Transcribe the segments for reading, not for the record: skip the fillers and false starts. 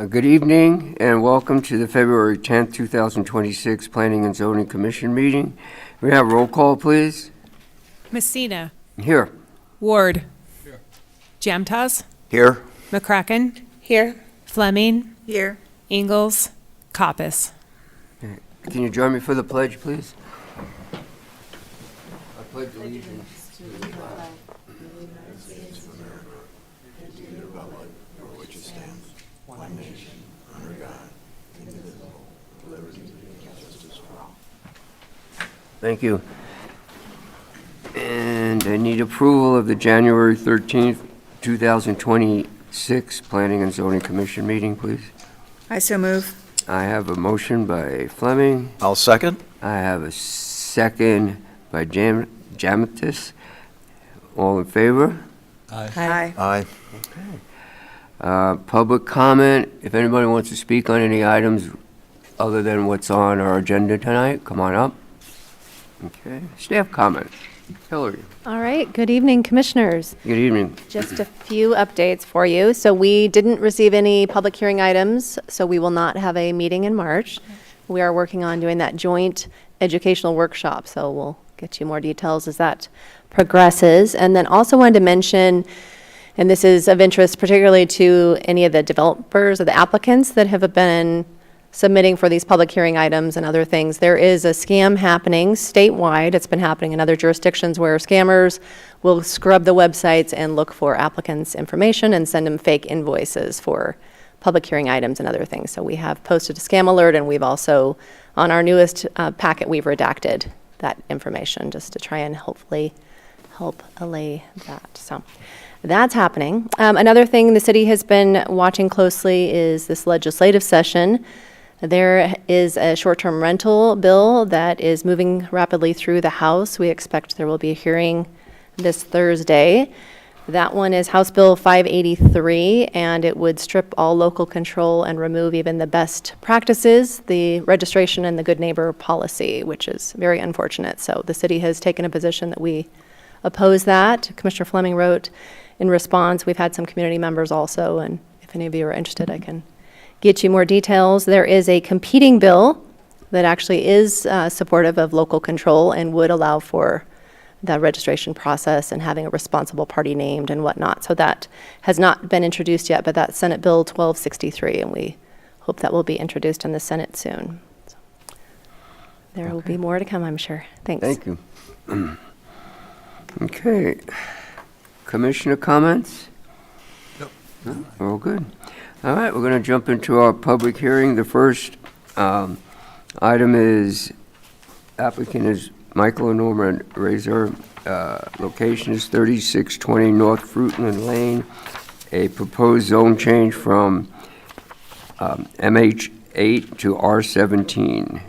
Good evening and welcome to the February 10th, 2026 Planning and Zoning Commission meeting. We have roll call, please. Messina. Here. Ward. Here. Jamtaz. Here. McCracken. Here. Fleming. Here. Ingalls. Coppice. Can you join me for the pledge, please? I pledge allegiance to the flag of the United States of America and to the republic for which it stands, one nation, under God, indivisible, with liberty and justice for all. Thank you. And I need approval of the January 13th, 2026 Planning and Zoning Commission meeting, please. I so move. I have a motion by Fleming. I'll second. I have a second by Jamatis. All in favor? Aye. Aye. Public comment. If anybody wants to speak on any items other than what's on our agenda tonight, come on up. Okay. Staff comment. Hillary. All right. Good evening, commissioners. Good evening. Just a few updates for you. So we didn't receive any public hearing items, so we will not have a meeting in March. We are working on doing that joint educational workshop, so we'll get you more details as that progresses. And then also wanted to mention, and this is of interest particularly to any of the developers or the applicants that have been submitting for these public hearing items and other things. There is a scam happening statewide. It's been happening in other jurisdictions where scammers will scrub the websites and look for applicants' information and send them fake invoices for public hearing items and other things. So we have posted a scam alert, and we've also, on our newest packet, we've redacted that information just to try and hopefully help allay that. So that's happening. Another thing the city has been watching closely is this legislative session. There is a short-term rental bill that is moving rapidly through the House. We expect there will be a hearing this Thursday. That one is House Bill 583, and it would strip all local control and remove even the best practices, the registration and the good neighbor policy, which is very unfortunate. So the city has taken a position that we oppose that. Commissioner Fleming wrote in response. We've had some community members also, and if any of you are interested, I can get you more details. There is a competing bill that actually is supportive of local control and would allow for the registration process and having a responsible party named and whatnot. So that has not been introduced yet, but that's Senate Bill 1263, and we hope that will be introduced in the Senate soon. So there will be more to come, I'm sure. Thanks. Thank you. Okay. Commissioner comments? No. All good. All right, we're going to jump into our public hearing. The first item is applicant is Michael and Norma Razor. Location is 3620 North Fruitland Lane. A proposed zone change from MH8 to R17.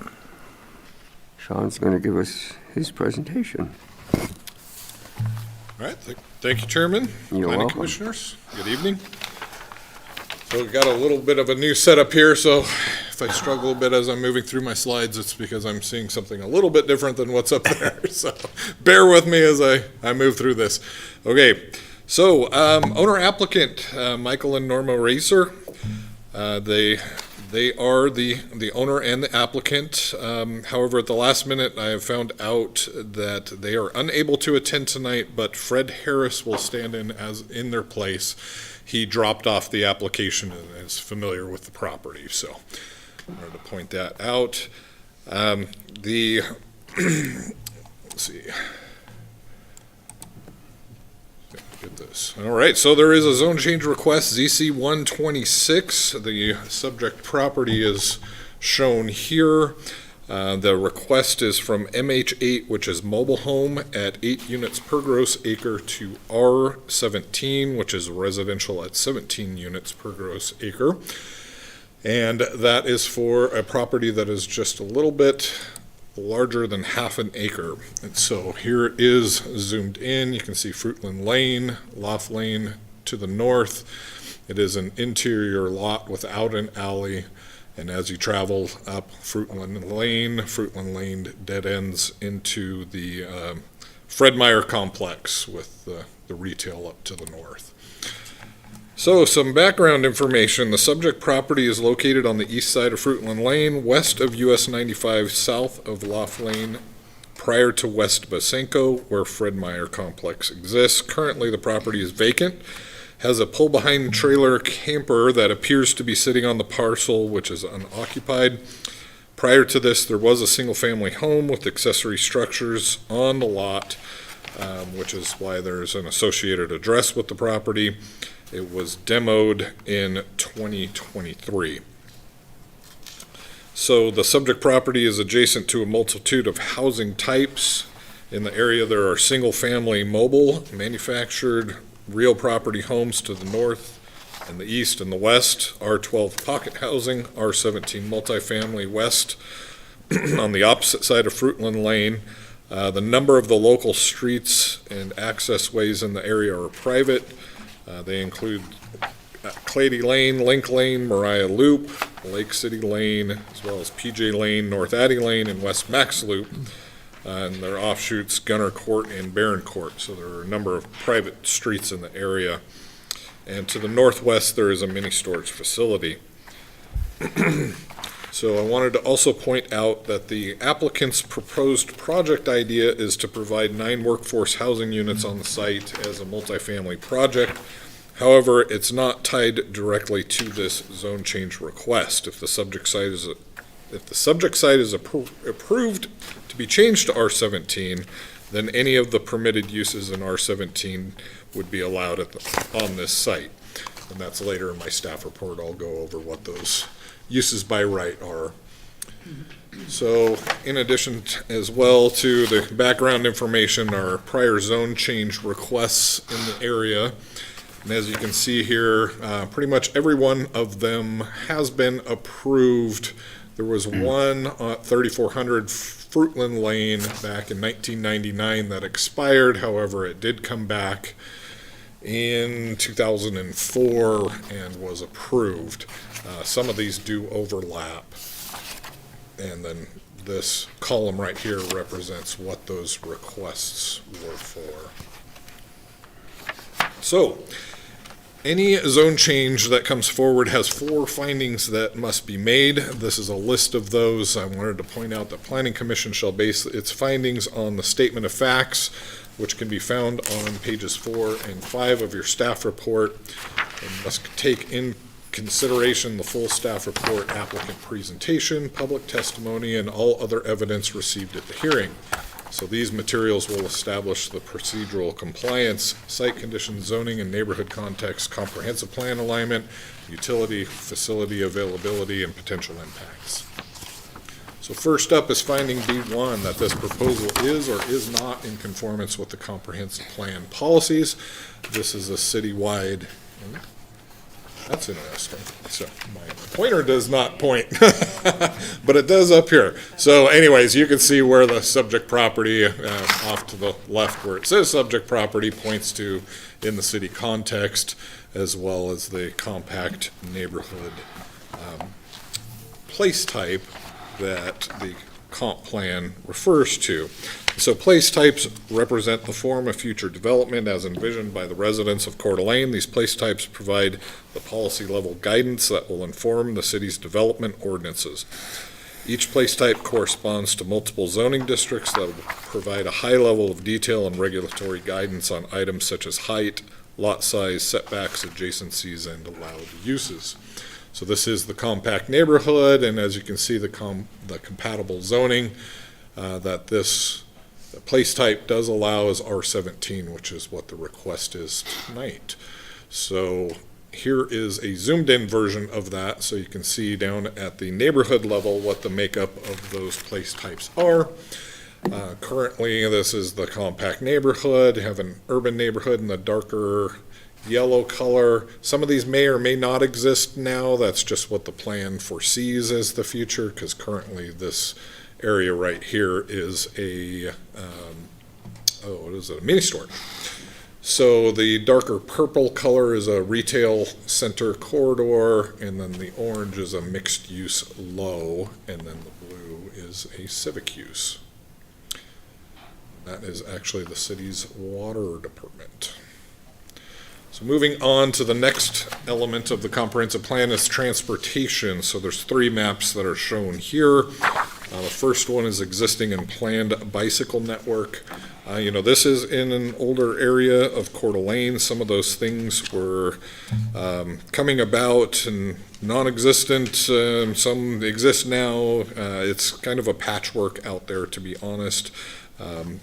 Sean's going to give us his presentation. All right. Thank you, Chairman. You're Planning welcome. Commissioners. Good evening. So we've got a little bit of a new setup here, so if I struggle a bit as I'm moving through my slides, it's because I'm seeing something a little bit different than what's up there. So bear with me as I move through this. Okay, so owner applicant, Michael and Norma Racer. They are the owner and the applicant. However, at the last minute, I have found out that they are unable to attend tonight, but Fred Harris will stand in their place. He dropped off the application and is familiar with the property, so I wanted to point that out. Let's see. Get this. All right, so there is a zone change request, ZC 126. The subject property is shown here. The request is from MH8, which is mobile home at 8 units per gross acre, to R17, which is residential at 17 units per gross acre. And that is for a property that is just a little bit larger than half an acre. And so here it is zoomed in. You can see Fruitland Lane, Loft Lane to the north. It is an interior lot without an alley. And as you travel up Fruitland Lane dead ends into the Fred Meyer complex with the retail up to the north. So, some background information. The subject property is located on the east side of Fruitland Lane, west of US 95, south of Loft Lane, prior to West Basenko, where Fred Meyer Complex exists. Currently, the property is vacant, has a pull-behind trailer camper that appears to be sitting on the parcel, which is unoccupied. Prior to this, there was a single-family home with accessory structures on the lot, which is why there's an associated address with the property. It was demoed in 2023. So the subject property is adjacent to a multitude of housing types. In the area, there are single-family mobile, manufactured, real property homes to the north and the east and the west, R12 pocket housing, R17 multifamily west on the opposite side of Fruitland Lane. The number of the local streets and access ways in the area are private. They include Clady Lane, Link Lane, Mariah Loop, Lake City Lane, as well as PJ Lane, North Addy Lane, and West Max Loop. And their offshoots, Gunner Court and Barron Court. So there are a number of private streets in the area. And to the northwest, there is a mini storage facility. So I wanted to also point out that the applicant's proposed project idea is to provide 9 workforce housing units on the site as a multifamily project. However, it's not tied directly to this zone change request. If the subject site is approved to be changed to R17, then any of the permitted uses in R17 would be allowed on this site. And that's later in my staff report. I'll go over what those uses by right are. So in addition as well to the background information, our prior zone change requests in the area. And as you can see here, pretty much every one of them has been approved. There was one 3400 Fruitland Lane back in 1999 that expired. However, it did come back in 2004 and was approved. Some of these do overlap. And then this column right here represents what those requests were for. So, any zone change that comes forward has 4 findings that must be made. This is a list of those. I wanted to point out that Planning Commission shall base its findings on the statement of facts, which can be found on pages 4 and 5 of your staff report, and must take in consideration the full staff report, applicant presentation, public testimony, and all other evidence received at the hearing. So these materials will establish the procedural compliance, site conditions, zoning and neighborhood context, comprehensive plan alignment, utility, facility availability, and potential impacts. So first up is finding B1, that this proposal is or is not in conformance with the comprehensive plan policies. This is a citywide, that's interesting. So my pointer does not point, but it does up here. So anyways, you can see where the subject property off to the left where it says subject property points to in the city context, as well as the compact neighborhood place type that the comp plan refers to. So place types represent the form of future development as envisioned by the residents of Coeur d'Alene. These place types provide the policy level guidance that will inform the city's development ordinances. Each place type corresponds to multiple zoning districts that will provide a high level of detail and regulatory guidance on items such as height, lot size, setbacks, adjacencies, and allowed uses. So this is the compact neighborhood, and as you can see, the compatible zoning that this place type does allow is R17, which is what the request is tonight. So here is a zoomed in version of that, so you can see down at the neighborhood level what the makeup of those place types are. Currently, this is the compact neighborhood. You have an urban neighborhood in the darker yellow color. Some of these may or may not exist now. That's just what the plan foresees as the future, because currently this area right here is a, what is it, a mini storage. So the darker purple color is a retail center corridor, and then the orange is a mixed use low, and then the blue is a civic use. That is actually the city's water department. So moving on to the next element of the comprehensive plan is transportation. So there's 3 maps that are shown here. The first one is existing and planned bicycle network. This is in an older area of Coeur d'Alene. Some of those things were coming about and non-existent. Some exist now. It's kind of a patchwork out there, to be honest,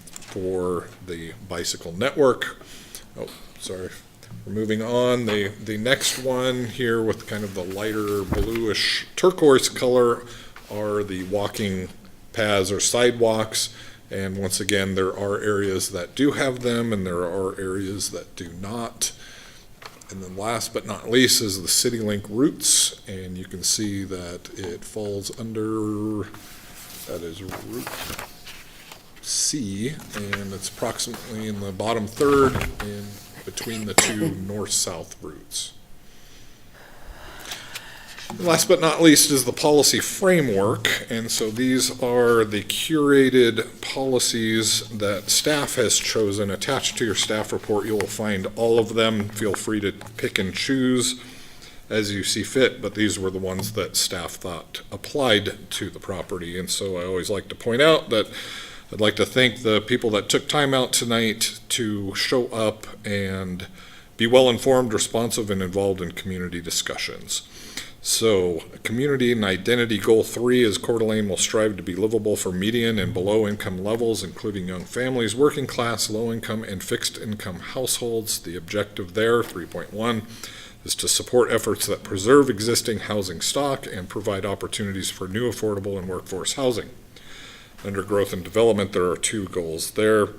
for the bicycle network. Oh, sorry. We're moving on. The next one here with kind of the lighter bluish turquoise color are the walking paths or sidewalks. And once again, there are areas that do have them and there are areas that do not. And then last but not least is the CityLink routes. And you can see that it falls under, that is Route C, and it's approximately in the bottom third in between the 2 north-south routes. Last but not least is the policy framework, and so these are the curated policies that staff has chosen. Attached to your staff report, you will find all of them. Feel free to pick and choose as you see fit, but these were the ones that staff thought applied to the property. And so I always like to point out that I'd like to thank the people that took time out tonight to show up and be well-informed, responsive, and involved in community discussions. So, community and identity goal 3 is Coeur d'Alene will strive to be livable for median and below income levels, including young families, working class, low income, and fixed income households. The objective there, 3.1, is to support efforts that preserve existing housing stock and provide opportunities for new affordable and workforce housing. Under growth and development, there are 2 goals there.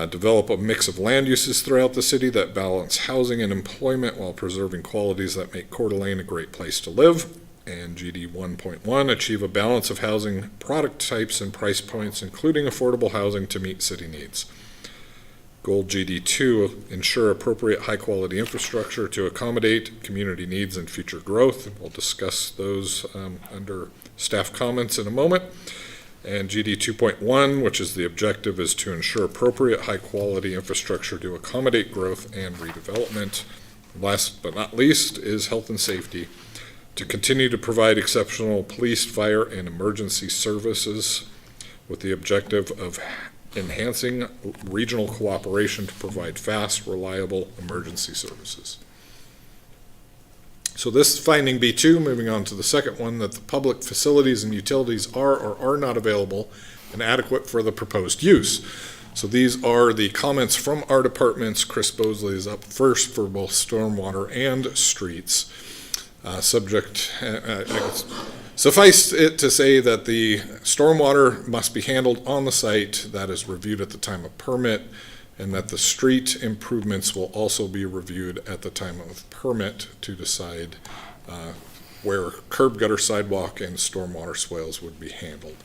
Develop a mix of land uses throughout the city that balance housing and employment while preserving qualities that make Coeur d'Alene a great place to live. And GD 1.1, achieve a balance of housing product types and price points, including affordable housing to meet city needs. Goal GD 2, ensure appropriate high-quality infrastructure to accommodate community needs and future growth. We'll discuss those under staff comments in a moment. And GD 2.1, which is the objective, is to ensure appropriate high-quality infrastructure to accommodate growth and redevelopment. Last but not least is health and safety, to continue to provide exceptional police, fire, and emergency services with the objective of enhancing regional cooperation to provide fast, reliable emergency services. So this is finding B2, moving on to the second one, that the public facilities and utilities are or are not available and adequate for the proposed use. So these are the comments from our departments. Chris Bosley is up first for both stormwater and streets. Suffice it to say that the stormwater must be handled on the site, that is reviewed at the time of permit, and that the street improvements will also be reviewed at the time of permit to decide where curb, gutter, sidewalk, and stormwater swales would be handled.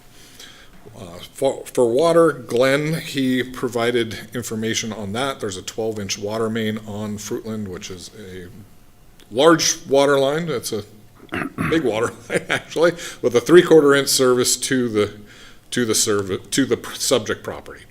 For water, Glenn, he provided information on that. There's a 12-inch water main on Fruitland, which is a large water line. It's a big water line, actually, with a 3/4-inch service to the subject property.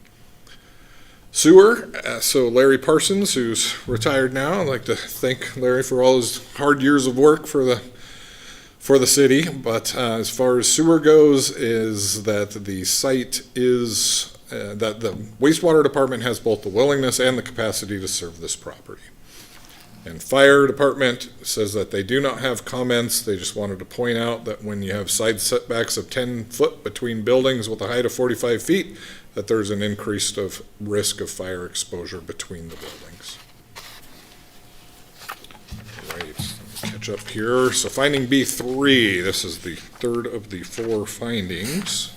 Sewer, so Larry Parsons, who's retired now, I'd like to thank Larry for all his hard years of work for the city. But as far as sewer goes, is that the site is that the wastewater department has both the willingness and the capacity to serve this property. And fire department says that they do not have comments. They just wanted to point out that when you have side setbacks of 10 foot between buildings with a height of 45 feet, that there's an increased of risk of fire exposure between the buildings. All right, catch up here. So finding B3, this is the third of the 4 findings,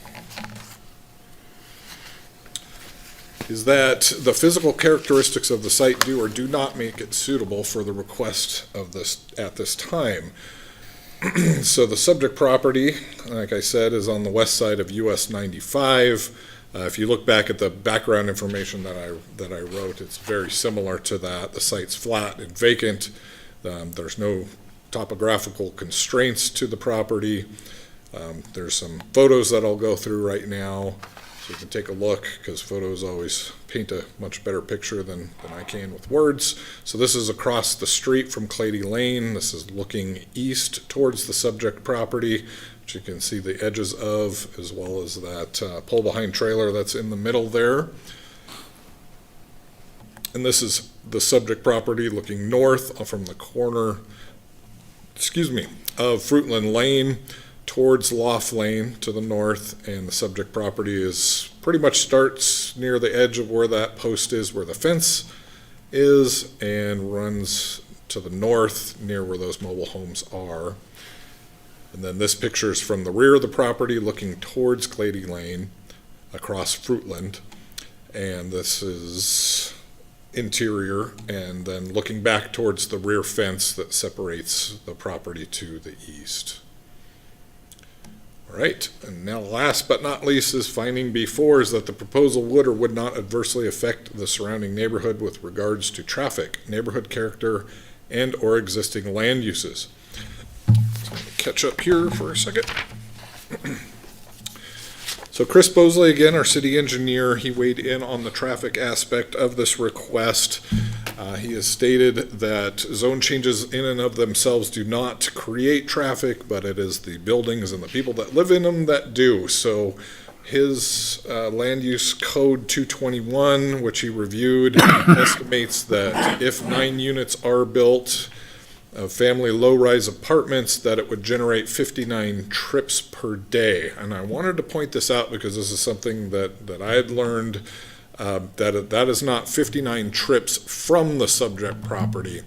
is that the physical characteristics of the site do or do not make it suitable for the request of this at this time. So the subject property, like I said, is on the west side of US 95. If you look back at the background information that I wrote, it's very similar to that. The site's flat and vacant. There's no topographical constraints to the property. There's some photos that I'll go through right now. So you can take a look, because photos always paint a much better picture than I can with words. So this is across the street from Clady Lane. This is looking east towards the subject property, which you can see the edges of, as well as that pull-behind trailer that's in the middle there. And this is the subject property looking north from the corner, of Fruitland Lane towards Loft Lane to the north, and the subject property is pretty much starts near the edge of where that post is, where the fence is, and runs to the north near where those mobile homes are. And then this picture is from the rear of the property looking towards Clady Lane across Fruitland, and this is interior, and then looking back towards the rear fence that separates the property to the east. All right, and now last but not least is finding B4 is that the proposal would or would not adversely affect the surrounding neighborhood with regards to traffic, neighborhood character, and or existing land uses. So let me catch up here for a second. So Chris Bosley, again, our city engineer, he weighed in on the traffic aspect of this request. He has stated that zone changes in and of themselves do not create traffic, but it is the buildings and the people that live in them that do. So his land use code 221, which he reviewed, estimates that if 9 units are built of family low-rise apartments, that it would generate 59 trips per day. And I wanted to point this out because this is something that I had learned, that is not 59 trips from the subject property.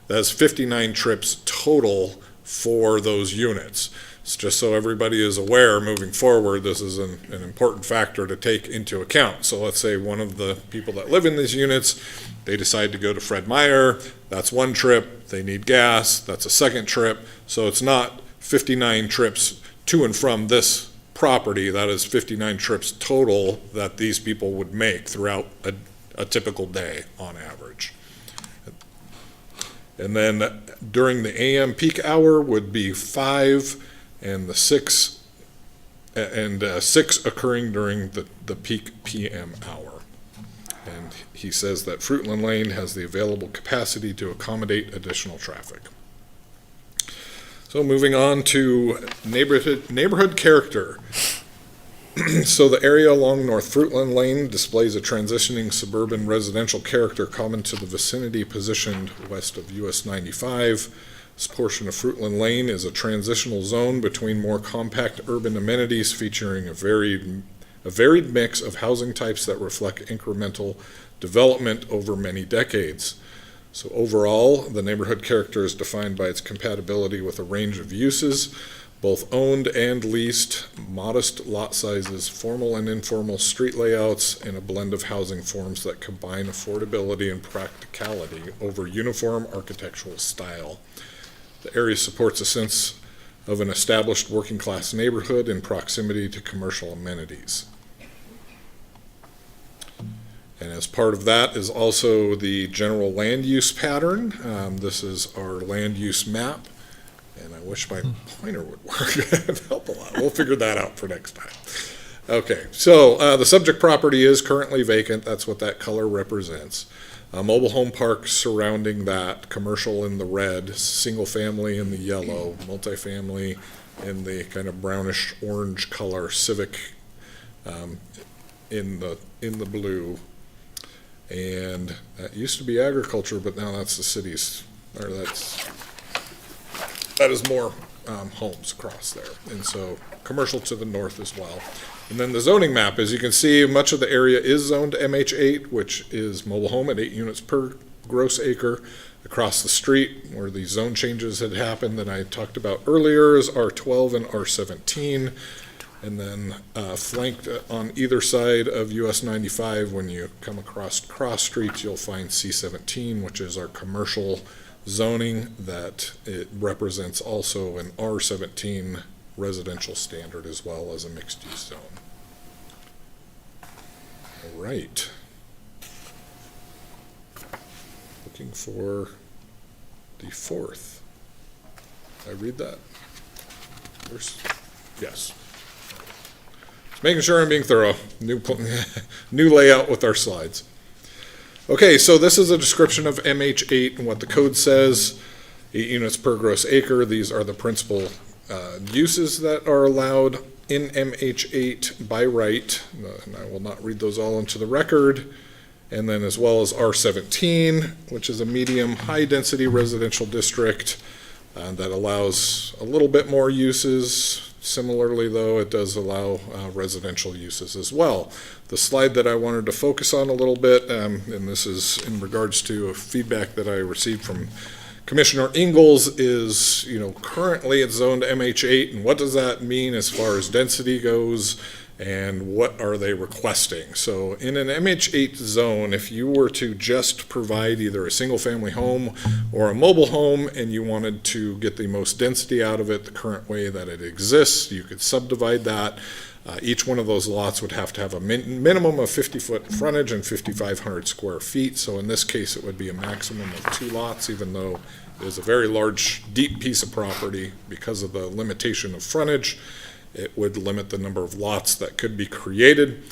That is 59 trips total for those units. It's just so everybody is aware moving forward, this is an important factor to take into account. So let's say one of the people that live in these units, they decide to go to Fred Meyer, that's 1 trip, they need gas, that's a 2nd trip. So it's not 59 trips to and from this property, that is 59 trips total that these people would make throughout a typical day on average. And then during the AM peak hour would be 5, and the 6 occurring during the peak PM hour. And he says that Fruitland Lane has the available capacity to accommodate additional traffic. So moving on to neighborhood character. So the area along North Fruitland Lane displays a transitioning suburban residential character common to the vicinity positioned west of US 95. This portion of Fruitland Lane is a transitional zone between more compact urban amenities featuring a varied mix of housing types that reflect incremental development over many decades. So overall, the neighborhood character is defined by its compatibility with a range of uses, both owned and leased, modest lot sizes, formal and informal street layouts, and a blend of housing forms that combine affordability and practicality over uniform architectural style. The area supports a sense of an established working-class neighborhood in proximity to commercial amenities. And as part of that is also the general land use pattern. This is our land use map, and I wish my pointer would work. It'd help a lot. We'll figure that out for next time. Okay, so the subject property is currently vacant. That's what that color represents. Mobile home park surrounding that, commercial in the red, single family in the yellow, multifamily in the kind of brownish orange color, civic in the blue. And that used to be agriculture, but now that's the city's, or that is more homes across there. And so commercial to the north as well. And then the zoning map, as you can see, much of the area is zoned MH8, which is mobile home at 8 units per gross acre. Across the street, where the zone changes had happened that I talked about earlier, is R12 and R17. And then flanked on either side of US 95, when you come across cross streets, you'll find C17, which is our commercial zoning, that it represents also an R17 residential standard as well as a mixed-use zone. All right. Looking for the 4th. Did I read that? Yes. Let's making sure I'm being thorough. New layout with our slides. Okay, so this is a description of MH8 and what the code says. 8 units per gross acre. These are the principal uses that are allowed in MH8 by right. And I will not read those all into the record. And then as well as R17, which is a medium high density residential district that allows a little bit more uses. Similarly, though, it does allow residential uses as well. The slide that I wanted to focus on a little bit, and this is in regards to a feedback that I received from Commissioner Ingalls, is, currently it's zoned MH8, and what does that mean as far as density goes, and what are they requesting? So in an MH8 zone, if you were to just provide either a single-family home or a mobile home and you wanted to get the most density out of it the current way that it exists, you could subdivide that. Each one of those lots would have to have a minimum of 50-foot frontage and 5,500 square feet. So in this case, it would be a maximum of 2 lots, even though it is a very large, deep piece of property. Because of the limitation of frontage, it would limit the number of lots that could be created.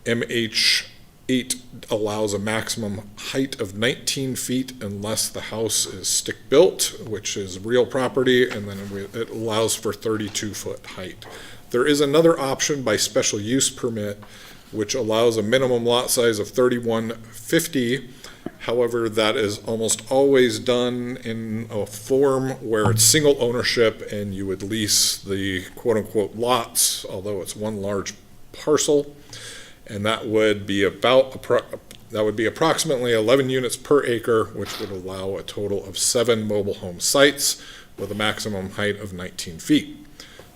MH8 allows a maximum height of 19 feet unless the house is stick-built, which is real property, and then it allows for 32-foot height. There is another option by special use permit, which allows a minimum lot size of 3150. However, that is almost always done in a form where it's single ownership and you would lease the quote-unquote lots, although it's one large parcel, and that would be approximately 11 units per acre, which would allow a total of 7 mobile home sites with a maximum height of 19 feet.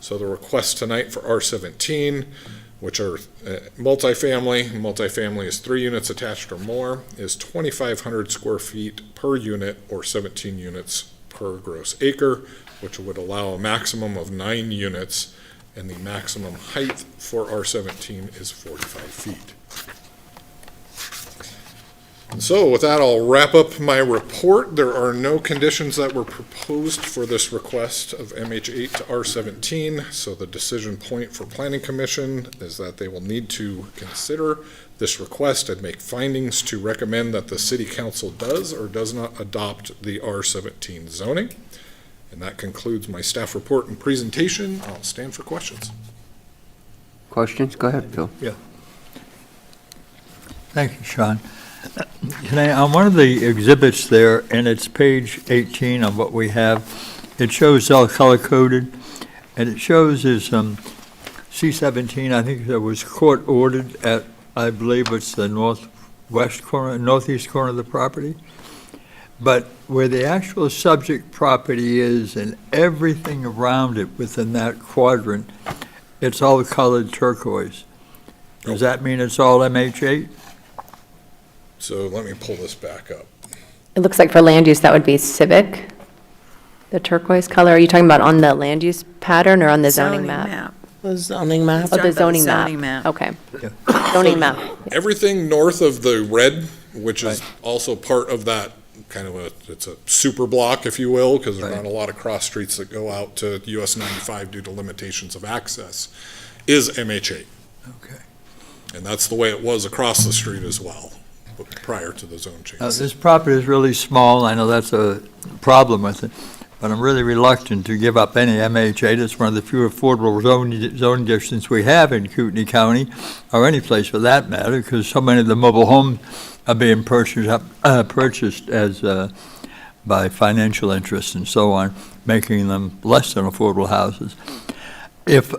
So the request tonight for R17, which are multifamily is 3 units attached or more, is 2,500 square feet per unit or 17 units per gross acre, which would allow a maximum of 9 units, and the maximum height for R17 is 45 feet. So with that, I'll wrap up my report. There are no conditions that were proposed for this request of MH8 to R17. So the decision point for Planning Commission is that they will need to consider this request and make findings to recommend that the City Council does or does not adopt the R17 zoning. And that concludes my staff report and presentation. I'll stand for questions. Questions? Go ahead, Phil. Yeah. Thank you, Sean. On one of the exhibits there, and it's page 18 of what we have, it shows all color-coded, and it shows is C-17, I think that was court-ordered at, I believe it's the northeast corner of the property. But where the actual subject property is and everything around it within that quadrant, it's all colored turquoise. Does that mean it's all MH8? So let me pull this back up. It looks like for land use, that would be civic, the turquoise color. Are you talking about on the land use pattern or on the zoning map? The zoning map. Oh, the zoning Zoning map. map. Okay. Zoning map. Everything north of the red, which is also part of that kind of it's a super block, if you will, because there aren't a lot of cross streets that go out to US 95 due to limitations of access, is MH8. Okay. And that's the way it was across the street as well, prior to the zone change. This property is really small. I know that's a problem with it, but I'm really reluctant to give up any MH8. It's one of the few affordable zoning districts we have in Kootenai County, or any place for that matter, because so many of the mobile homes are being purchased as by financial interests and so on, making them less than affordable houses. If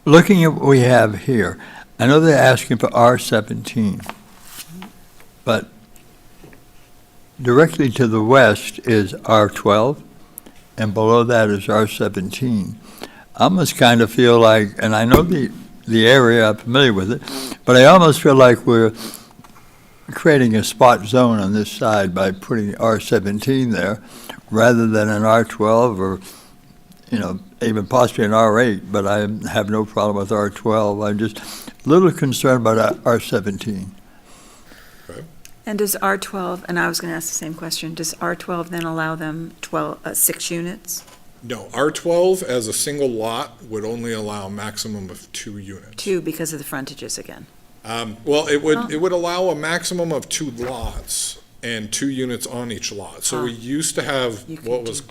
looking at what we have here, I know they're asking for R17. But directly to the west is R12, and below that is R17. I almost kind of feel like, and I know the area, I'm familiar with it, but I almost feel like we're creating a spot zone on this side by putting R17 there, rather than an R12 or, even possibly an R8, but I have no problem with R12. I'm just a little concerned about R17. And does R12, and I was going to ask the same question, does R12 then allow them 6 units? No, R12 as a single lot would only allow a maximum of 2 units. 2 because of the frontages again. Well, it would allow a maximum of 2 lots and 2 units on each lot. So we used to have You could what was,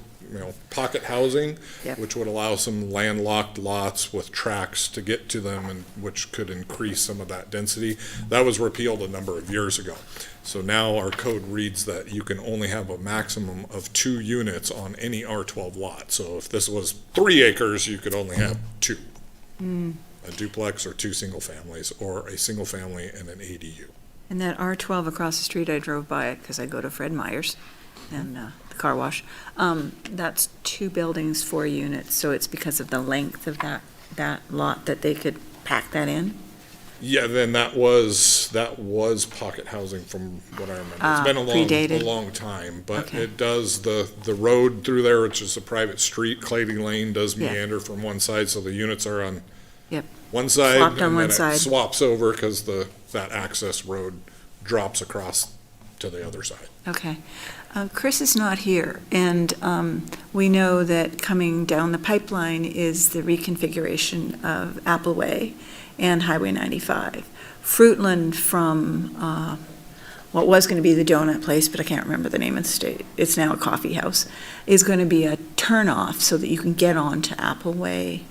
pocket housing, Yep. which would allow some landlocked lots with tracks to get to them, and which could increase some of that density. That was repealed a number of years ago. So now our code reads that you can only have a maximum of 2 units on any R12 lot. So if this was 3 acres, you could only have 2. A duplex or 2 single families, or a single family and an ADU. And that R12 across the street, I drove by it because I go to Fred Meyer's and the car wash. That's 2 buildings, 4 units, so it's because of the length of that lot that they could pack that in? Yeah, then that was pocket housing from what I remember. It's been predated. a long time, but Okay. it does, the road through there, which is a private street, Clady Lane, does Yeah. meander from one side, so the units are on Yep. one side. Swapped on and one then it side. swaps over because that access road drops across to the other side. Okay. Chris is not here, and we know that coming down the pipeline is the reconfiguration of Appleway and Highway 95. Fruitland from what was going to be the donut place, but I can't remember the name of the state, it's now a coffee house, is going to be a turnoff so that you can get onto Appleway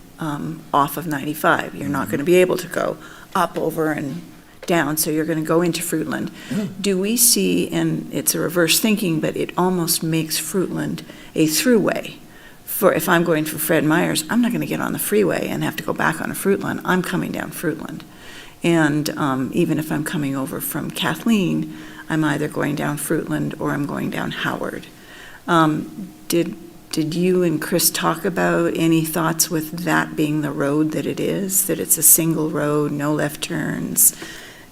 off of 95. You're not going to be able to go up, over, and down, so you're going to go into Fruitland. Do we see, and it's a reverse thinking, but it almost makes Fruitland a throughway. For if I'm going for Fred Meyer's, I'm not going to get on the freeway and have to go back on a Fruitland. I'm coming down Fruitland. And even if I'm coming over from Kathleen, I'm either going down Fruitland or I'm going down Howard. Did you and Chris talk about any thoughts with that being the road that it is, that it's a single road, no left turns,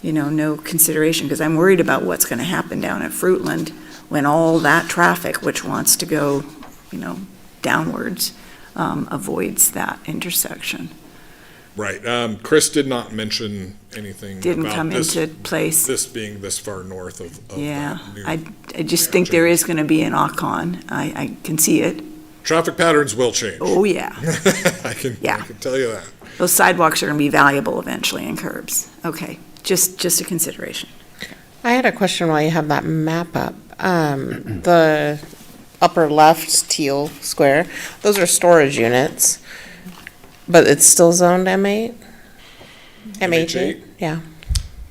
no consideration? Because I'm worried about what's going to happen down at Fruitland when all that traffic, which wants to go, downwards, avoids that intersection. Right. Chris did not mention anything Didn't about come this, into place. this being this far north of Yeah, that new I just think there is going to be an knock-on. I can see it. traffic patterns will change. Oh, yeah. I can Yeah. tell you that. Those sidewalks are going to be valuable eventually, and curbs. Okay, just a consideration. I had a question while you have that map up. The upper left teal square, those are storage units, but it's still zoned M8? MH8? Yeah.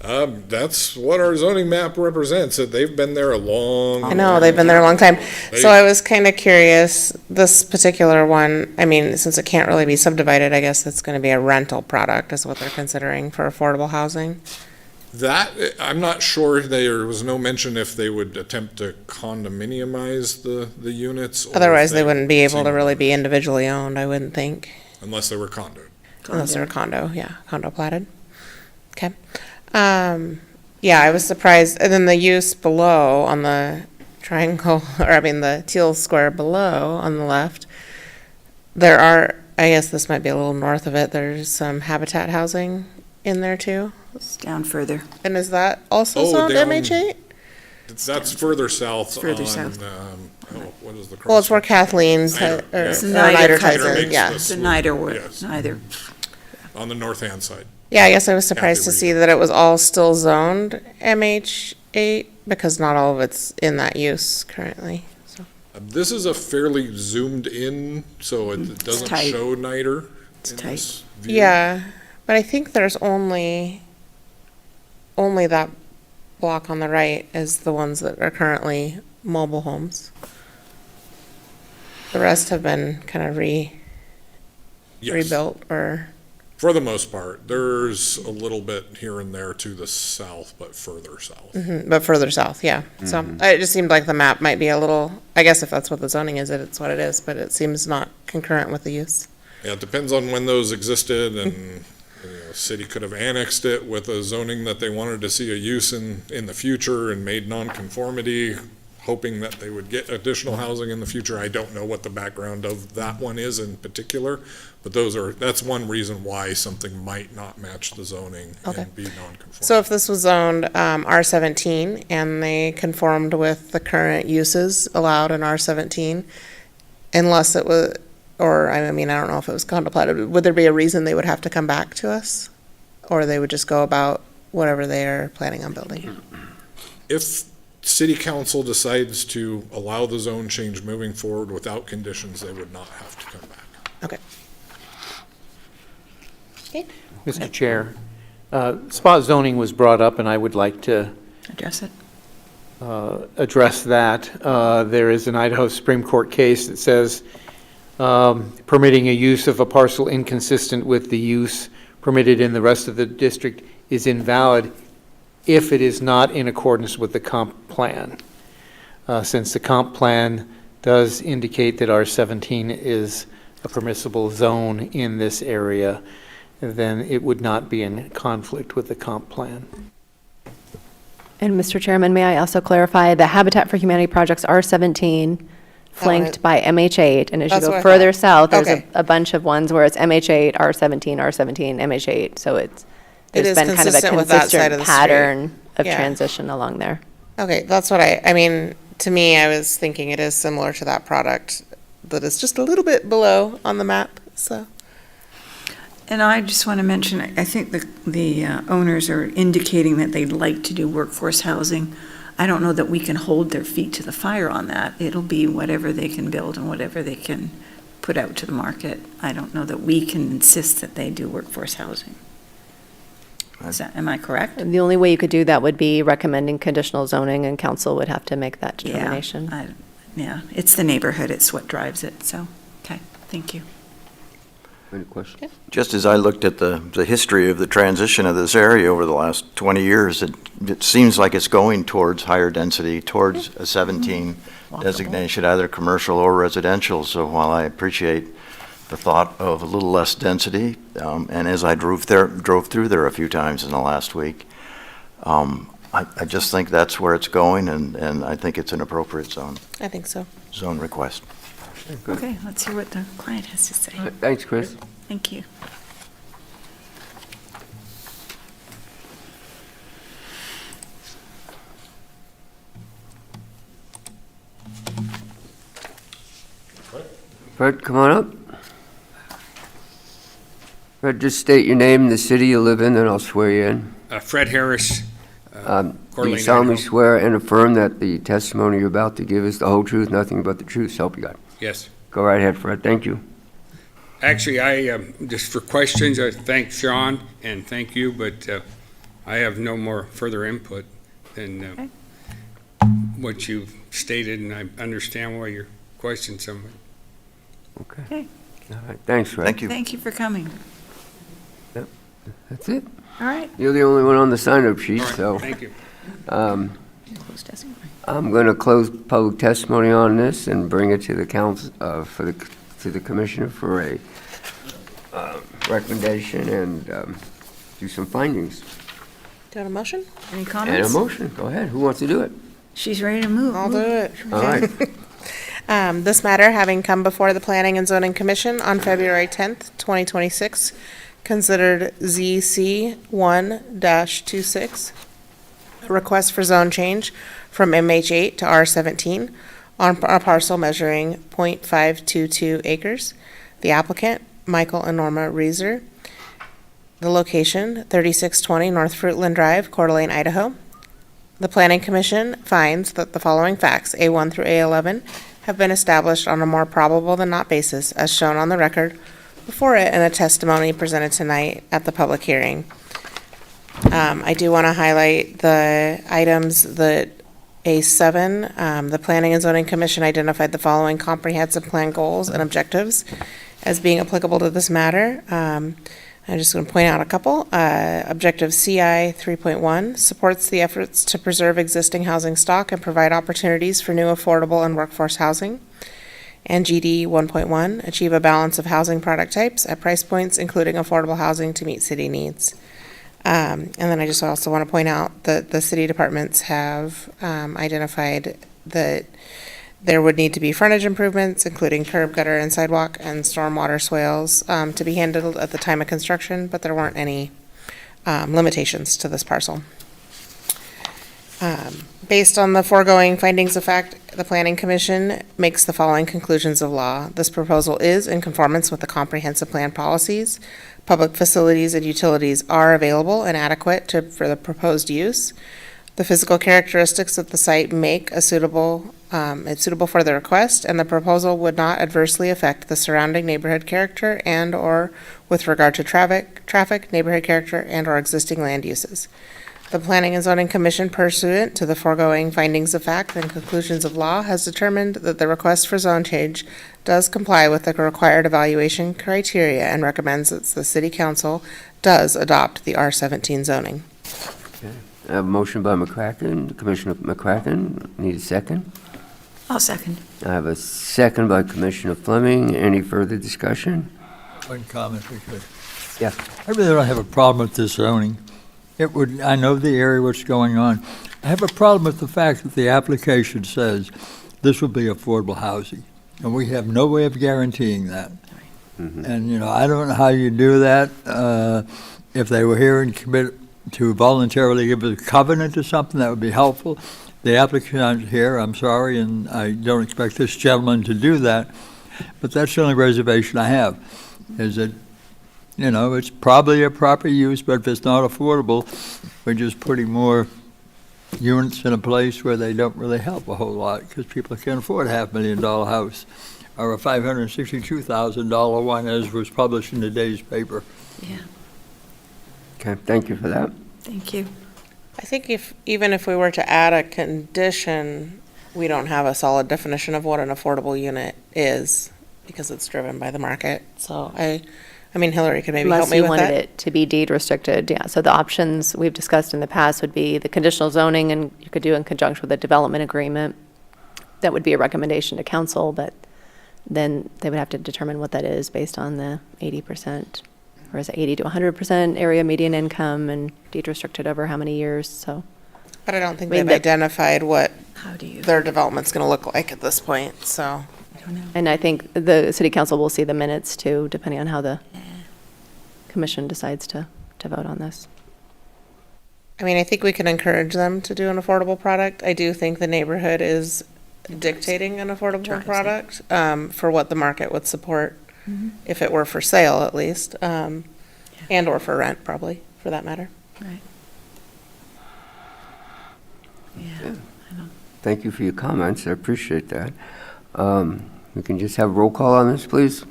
That's what our zoning map represents. That they've been there a long. I know, they've been there a long time. So I was kind of curious, this particular one, I mean, since it can't really be subdivided, I guess it's going to be a rental product is what they're considering for affordable housing. That, I'm not sure, there was no mention if they would attempt to condominiumize the units. or if Otherwise, they wouldn't be able to single- really be individually owned, I wouldn't think. Unless they were condoed. Unless they're a condo, yeah, condo platted. Okay. Yeah, I was surprised, and then the use below on the triangle, or I mean the teal square below on the left, there are, I guess this might be a little north of it, there's some habitat housing in there too. It's down further. And is that also Oh, zoned down- MH8? That's further south further on, south. what is the cross? Well, it's where Kathleen's, Niter, or yeah. It's the Niter Niter ties cousin. in, yeah. The Niter word, Yes. neither. On the north-hand side. Yeah, I guess I was surprised to Kathy see that it was all still zoned MH8, because not all of it's in that use currently, so. This is a fairly zoomed in, so it doesn't tight. show Niter It's in tight. this view. Yeah, but I think there's only that block on the right is the ones that are currently mobile homes. The rest have been kind of Yes. rebuilt or, For the most part, there's a little bit here and there to the south, but further south. but further south, yeah. So it just seemed like the map might be a little, I guess if that's what the zoning is, it's what it is, but it seems not concurrent with the use. Yeah, it depends on when those existed, and city could have annexed it with a zoning that they wanted to see a use in the future and made nonconformity, hoping that they would get additional housing in the future. I don't know what the background of that one is in particular, but that's one reason why something might not match the zoning Okay. and be nonconforming. So if this was zoned R17 and they conformed with the current uses allowed in R17, unless it was, or, I mean, I don't know if it was contemplated, would there be a reason they would have to come back to us? Or they would just go about whatever they are planning on building? If city council decides to allow the zone change moving forward without conditions, they would not have to come back. Okay. Mr. Chair, spot zoning was brought up, and I would like to Address it. address that. There is an Idaho Supreme Court case that says permitting a use of a parcel inconsistent with the use permitted in the rest of the district is invalid if it is not in accordance with the comp plan. Since the comp plan does indicate that R17 is a permissible zone in this area, then it would not be in conflict with the comp plan. And Mr. Chairman, may I also clarify, the Habitat for Humanity projects are 17, flanked by MH8, and as you That's what go I further thought. south, there's Okay. a bunch of ones where it's MH8, R17, R17, MH8, so It there's is been kind of a consistent with that side of consistent the street. pattern of Yeah. transition along there. Okay, that's what I mean, to me, I was thinking it is similar to that product, that is just a little bit below on the map, so. And I just want to mention, I think the owners are indicating that they'd like to do workforce housing. I don't know that we can hold their feet to the fire on that. It'll be whatever they can build and whatever they can put out to the market. I don't know that we can insist that they do workforce housing. Am I correct? The only way you could do that would be recommending conditional zoning, and council would have to make that Yeah, determination. Yeah, it's the neighborhood, it's what drives it, so, okay, thank you. Any questions? Just as I looked at the history of the transition of this area over the last 20 years, it seems like it's going towards higher density, towards a 17 designation, either commercial or residential. So while I appreciate the thought of a little less density, and as I drove through there a few times in the last week, I just think that's where it's going, and I think it's an appropriate I think so. zone request. Okay, let's hear what the client has to say. All right, thanks, Chris. Thank you. Fred, come on up. Fred, just state your name and the city you live in, and I'll swear you in. Fred Harris, Do Coeur you d'Alene, solemnly Idaho. swear and affirm that the testimony you're about to give is the whole truth, nothing but the truth, so help you God? Yes. Go right ahead, Fred. Thank you. Actually, just for questions, I thank Sean and thank you, but I have no more further input than what you've stated, and I understand why you're questioning somebody. Okay. Okay. All right, thanks, Fred. Thank you. Thank you for coming. That's it. All right. You're the only one on the sign-up sheet, All right, so thank you. Close testimony. I'm going to close public testimony on this and bring it to the council, to the commissioner for a recommendation and do some findings. Do you want a motion? Any And a comments? motion. Go ahead. Who wants to do it? She's ready to move. I'll do it. All right. This matter having come before the Planning and Zoning Commission on February 10th, 2026, considered ZC 1-26, a request for zone change from MH8 to R17 on a parcel measuring .522 acres. The applicant, Michael and Norma Reeser. The location, 3620 North Fruitland Drive, Coeur d'Alene, Idaho. The Planning Commission finds that the following facts, A1 through A11, have been established on a more probable than not basis, as shown on the record before it in a testimony presented tonight at the public hearing. I do want to highlight the items that A7, the Planning and Zoning Commission identified the following comprehensive plan goals and objectives as being applicable to this matter. I'm just going to point out a couple. Objective CI 3.1 supports the efforts to preserve existing housing stock and provide opportunities for new affordable and workforce housing. And GD 1.1, achieve a balance of housing product types at price points, including affordable housing to meet city needs. And then I just also want to point out that the city departments have identified that there would need to be frontage improvements, including curb, gutter, and sidewalk, and stormwater swales to be handled at the time of construction, but there weren't any limitations to this parcel. Based on the foregoing findings of fact, the Planning Commission makes the following conclusions of law. This proposal is in conformance with the comprehensive plan policies. Public facilities and utilities are available and adequate for the proposed use. The physical characteristics of the site make it's suitable for the request, and the proposal would not adversely affect the surrounding neighborhood character and/or with regard to traffic, neighborhood character, and/or existing land uses. The Planning and Zoning Commission, pursuant to the foregoing findings of fact and conclusions of law, has determined that the request for zone change does comply with the required evaluation criteria and recommends that the City Council does adopt the R-17 zoning. I have a motion by McCracken. Commissioner McCracken, need a second? I'll second. I have a second by Commissioner Fleming. Any further discussion? One comment, if we could. Yeah. I really don't have a problem with this zoning. I know the area, what's going on. I have a problem with the fact that the application says this will be affordable housing, and we have no way of guaranteeing that. And, I don't know how you do that. If they were here and commit to voluntarily give a covenant to something, that would be helpful. The applicant aren't here, I'm sorry, and I don't expect this gentleman to do that, but that's the only reservation I have, is that it's probably a proper use, but if it's not affordable, we're just putting more units in a place where they don't really help a whole lot, because people can't afford a $500,000 house or a $562,000 one, as was published in today's paper. Yeah, Okay, thank you for that. thank you. I think even if we were to add a condition, we don't have a solid definition of what an affordable unit is, because it's driven by the market. So I mean, Hillary could maybe help me with Unless you wanted that. it to be deed restricted, yeah. So the options we've discussed in the past would be the conditional zoning, and you could do in conjunction with a development agreement. That would be a recommendation to council, but then they would have to determine what that is based on the 80%, or is it 80 to 100% area median income and deed restricted over how many years, so. But I don't think I mean, they've identified what How do you? their development's going to look like at this point, so. I don't know. And I think the city council will see the minutes too, depending on how the commission decides to vote on this. I mean, I think we can encourage them to do an affordable product. I do think the neighborhood is dictating an affordable Drives it. product for what the market would support, if it were for sale at least, and or for rent probably, for that matter. Right. Yeah. Thank you for your comments. I appreciate that. We can just have roll call on this, please?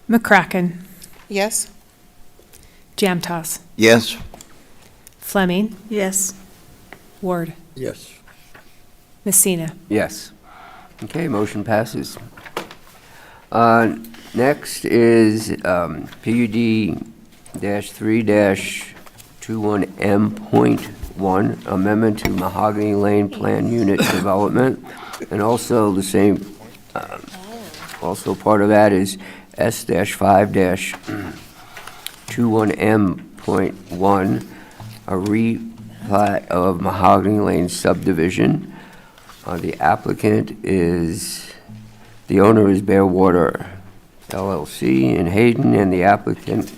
McCracken, Yes? Jamtas, Yes. Fleming, Yes. Ward, Yes. Messina. Yes. Okay, motion passes. Next is PUD-3-21M.1, amendment to Mahogany Lane Plan Unit Development, and also the same, also part of that is S-5-21M.1, a replat of Mahogany Lane subdivision. The applicant is, the owner is Bearwater LLC in Hayden, and the applicant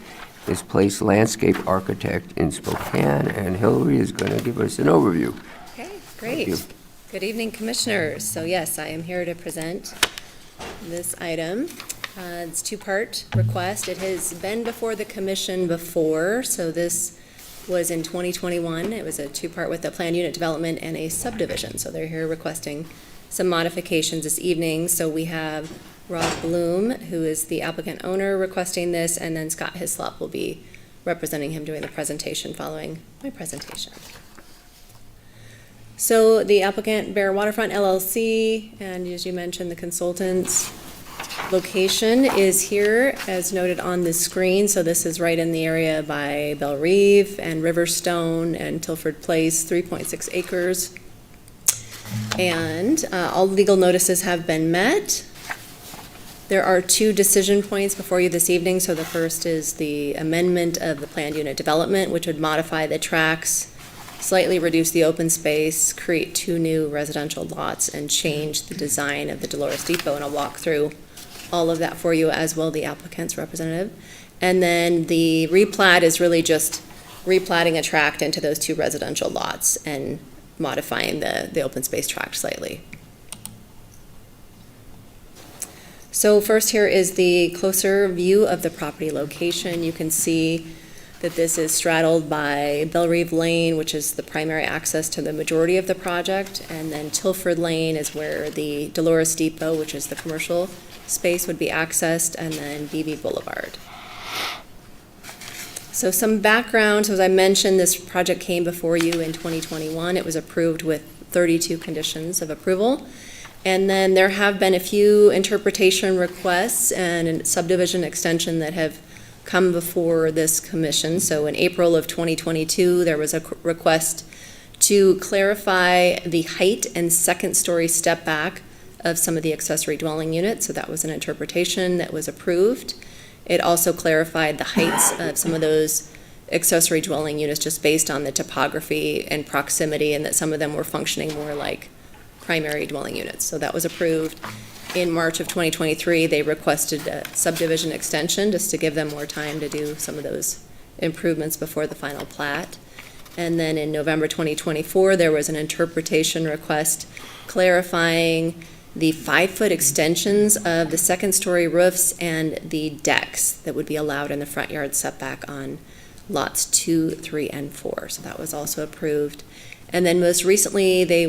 is Place Landscape Architect in Spokane, and Hillary is going to give us an overview. Okay, Thank you. great. Good evening, Commissioners. So yes, I am here to present this item. It's a two-part request. It has been before the commission before, so this was in 2021. It was a two-part with a planned unit development and a subdivision. So they're here requesting some modifications this evening. So we have Rob Bloom, who is the applicant owner, requesting this, and then Scott Hislop will be representing him doing the presentation following my presentation. So the applicant, Bear Waterfront LLC, and as you mentioned, the consultant's location is here as noted on the screen. So this is right in the area by Belle Reeve and Riverstone and Tilford Place, 3.6 acres. And all legal notices have been met. There are two decision points before you this evening. So the first is the amendment of the planned unit development, which would modify the tracks, slightly reduce the open space, create two new residential lots, and change the design of the Dolores Depot. And I'll walk through all of that for you, as will the applicant's representative. And then the replat is really just replatting a tract into those two residential lots and modifying the open space tract slightly. So first here is the closer view of the property location. You can see that this is straddled by Bellerive Lane, which is the primary access to the majority of the project, and then Tilford Lane is where the Dolores Depot, which is the commercial space, would be accessed, and then BB Boulevard. So some background, so as I mentioned, this project came before you in 2021. It was approved with 32 conditions of approval. And then there have been a few interpretation requests and a subdivision extension that have come before this commission. So in April of 2022, there was a request to clarify the height and second-story step back of some of the accessory dwelling units. So that was an interpretation that was approved. It also clarified the heights of some of those accessory dwelling units just based on the topography and proximity, and that some of them were functioning more like primary dwelling units. So that was approved. In March of 2023, they requested a subdivision extension just to give them more time to do some of those improvements before the final plat. And then in November 2024, there was an interpretation request clarifying the 5-foot extensions of the second-story roofs and the decks that would be allowed in the front yard setback on lots 2, 3, and 4. So that was also approved. And then most recently, the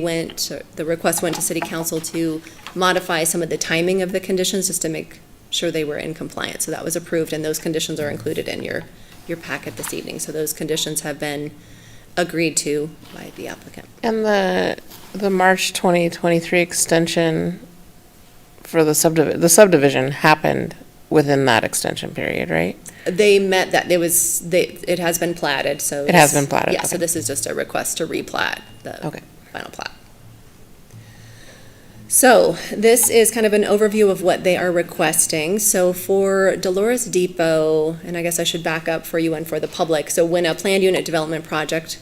request went to City Council to modify some of the timing of the conditions just to make sure they were in compliance. So that was approved, and those conditions are included in your packet this evening. So those conditions have been agreed to by the applicant. And the March 2023 extension for the subdivision happened within that extension period, right? They met that, it has been platted, so. It has been platted, Yeah, so okay. this is just a request to replat the Okay. final plat. So this is kind of an overview of what they are requesting. So for Dolores Depot, and I guess I should back up for you and for the public. So when a planned unit development project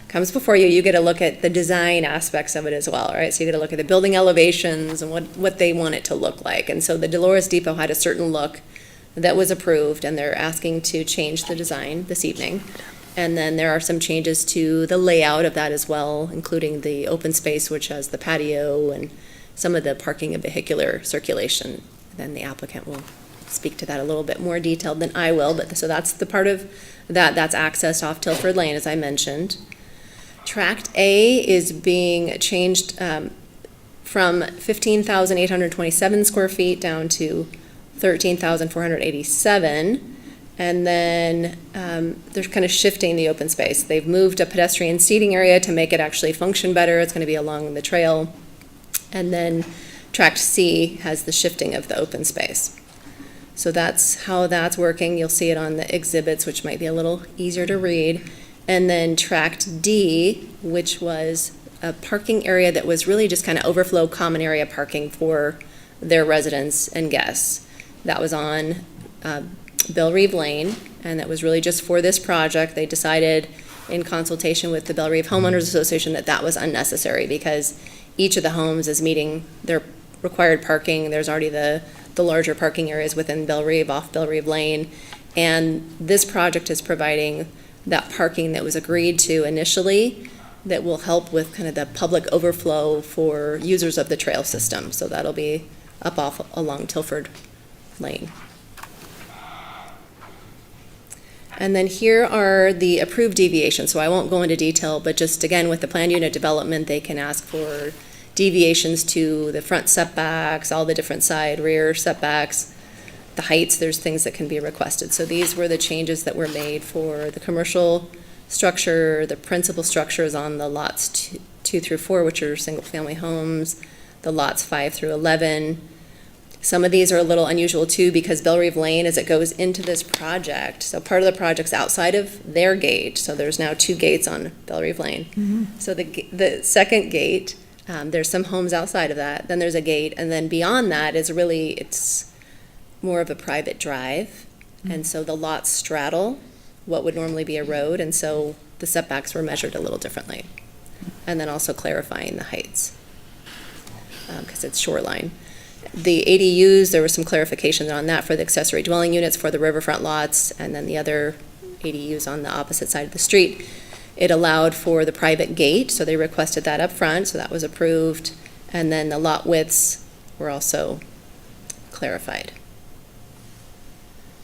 comes before you, you get a look at the design aspects of it as well, right? So you get a look at the building elevations and what they want it to look like. And so the Dolores Depot had a certain look that was approved, and they're asking to change the design this evening. And then there are some changes to the layout of that as well, including the open space, which has the patio and some of the parking and vehicular circulation. Then the applicant will speak to that a little bit more detailed than I will, but so that's the part of that's accessed off Tilford Lane, as I mentioned. Tract A is being changed from 15,827 square feet down to 13,487. And then they're kind of shifting the open space. They've moved a pedestrian seating area to make it actually function better. It's going to be along the trail. And then Tract C has the shifting of the open space. So that's how that's working. You'll see it on the exhibits, which might be a little easier to read. And then Tract D, which was a parking area that was really just kind of overflow common area parking for their residents and guests. That was on Bellerive Lane, and that was really just for this project. They decided in consultation with the Bellerive Homeowners Association that that was unnecessary because each of the homes is meeting their required parking. There's already the larger parking areas within Bellerive, off Bellerive Lane, and this project is providing that parking that was agreed to initially that will help with kind of the public overflow for users of the trail system. So that'll be up off along Tilford Lane. And then here are the approved deviations. So I won't go into detail, but just again, with the planned unit development, they can ask for deviations to the front setbacks, all the different side, rear setbacks, the heights, there's things that can be requested. So these were the changes that were made for the commercial structure, the principal structures on the lots 2 through 4, which are single-family homes, the lots 5 through 11. Some of these are a little unusual too because Bellerive Lane, as it goes into this project, so part of the project's outside of their gate, so there's now 2 gates on Bellerive Lane. Mm-hmm. So the second gate, there's some homes outside of that, then there's a gate, and then beyond that is really, it's more of a private drive, and so the lots straddle what would normally be a road, and so the setbacks were measured a little differently. And then also clarifying the heights, because it's shoreline. The ADUs, there was some clarification on that for the accessory dwelling units for the riverfront lots, and then the other ADUs on the opposite side of the street. It allowed for the private gate, so they requested that up front, so that was approved. And then the lot widths were also clarified.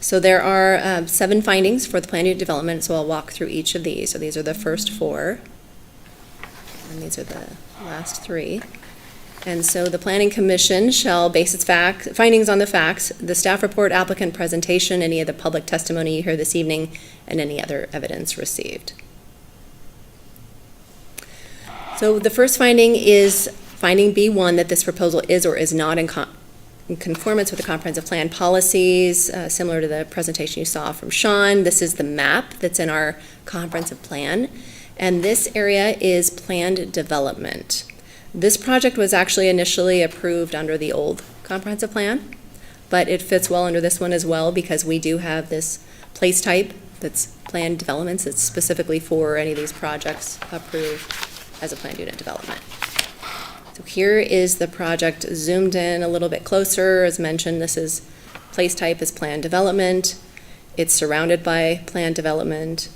So there are 7 findings for the plan unit development, so I'll walk through each of these. So these are the first 4, and these are the last 3. And so the Planning Commission shall base its findings on the facts, the staff report, applicant presentation, any of the public testimony you hear this evening, and any other evidence received. So the first finding is finding B1, that this proposal is or is not in conformance with the comprehensive plan policies, similar to the presentation you saw from Sean. This is the map that's in our comprehensive plan, and this area is planned development. This project was actually initially approved under the old comprehensive plan, but it fits well under this one as well because we do have this place type that's planned developments. It's specifically for any of these projects approved as a planned unit development. So here is the project zoomed in a little bit closer. As mentioned, this is place type is planned development. It's surrounded by planned development.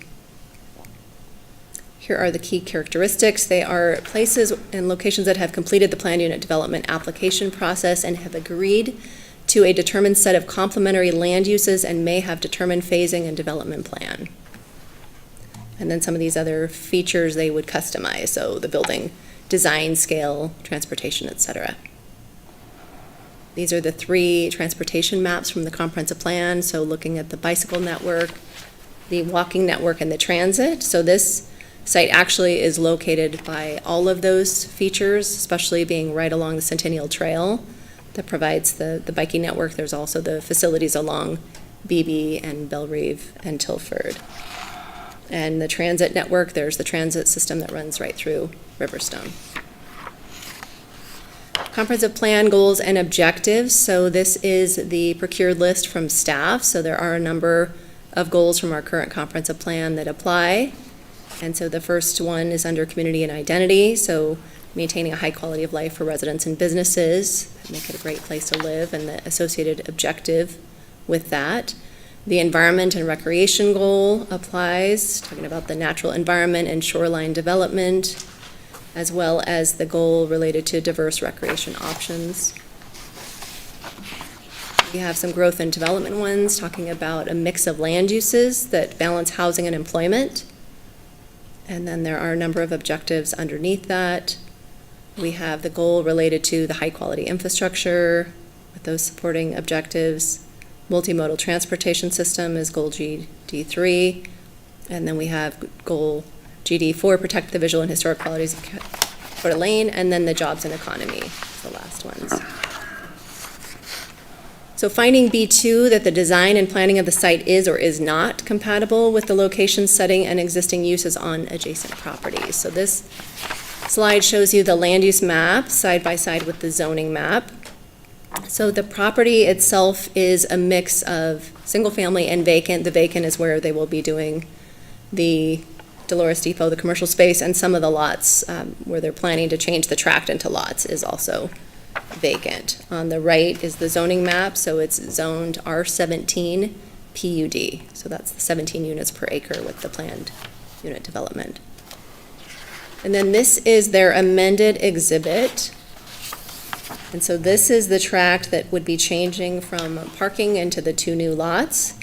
Here are the key characteristics. They are places and locations that have completed the planned unit development application process and have agreed to a determined set of complementary land uses and may have determined phasing and development plan. And then some of these other features they would customize, so the building design, scale, transportation, etc. These are the 3 transportation maps from the comprehensive plan, so looking at the bicycle network, the walking network, and the transit. So this site actually is located by all of those features, especially being right along the Centennial Trail that provides the biking network. There's also the facilities along Beebe and Bellerive and Tilford. And the transit network, there's the transit system that runs right through Riverstone. Comprehensive plan goals and objectives. So this is the procured list from staff. So there are a number of goals from our current comprehensive plan that apply. And so the first one is under community and identity, so maintaining a high quality of life for residents and businesses, make it a great place to live, and the associated objective with that. The environment and recreation goal applies, talking about the natural environment and shoreline development, as well as the goal related to diverse recreation options. We have some growth and development ones, talking about a mix of land uses that balance housing and employment. And then there are a number of objectives underneath that. We have the goal related to the high-quality infrastructure with those supporting objectives. Multimodal transportation system is goal GD3. And then we have goal GD4, protect the visual and historic qualities of Coeur d'Alene, and then the jobs and economy, the last ones. So finding B2, that the design and planning of the site is or is not compatible with the location, setting, and existing uses on adjacent properties. So this slide shows you the land use map side by side with the zoning map. So the property itself is a mix of single family and vacant. The vacant is where they will be doing the Dolores Depot, the commercial space, and some of the lots where they're planning to change the tract into lots is also vacant. On the right is the zoning map, so it's zoned R17 PUD. So that's the 17 units per acre with the planned unit development. And then this is their amended exhibit. And so this is the tract that would be changing from parking into the 2 new lots.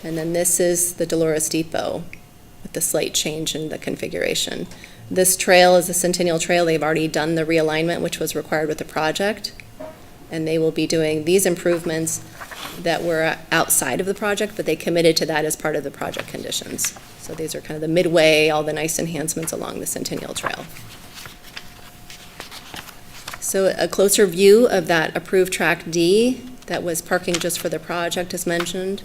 And then this is the Dolores Depot with the slight change in the configuration. This trail is the Centennial Trail. They've already done the realignment, which was required with the project. And they will be doing these improvements that were outside of the project, but they committed to that as part of the project conditions. So these are kind of the midway, all the nice enhancements along the Centennial Trail. So a closer view of that approved tract D that was parking just for the project as mentioned.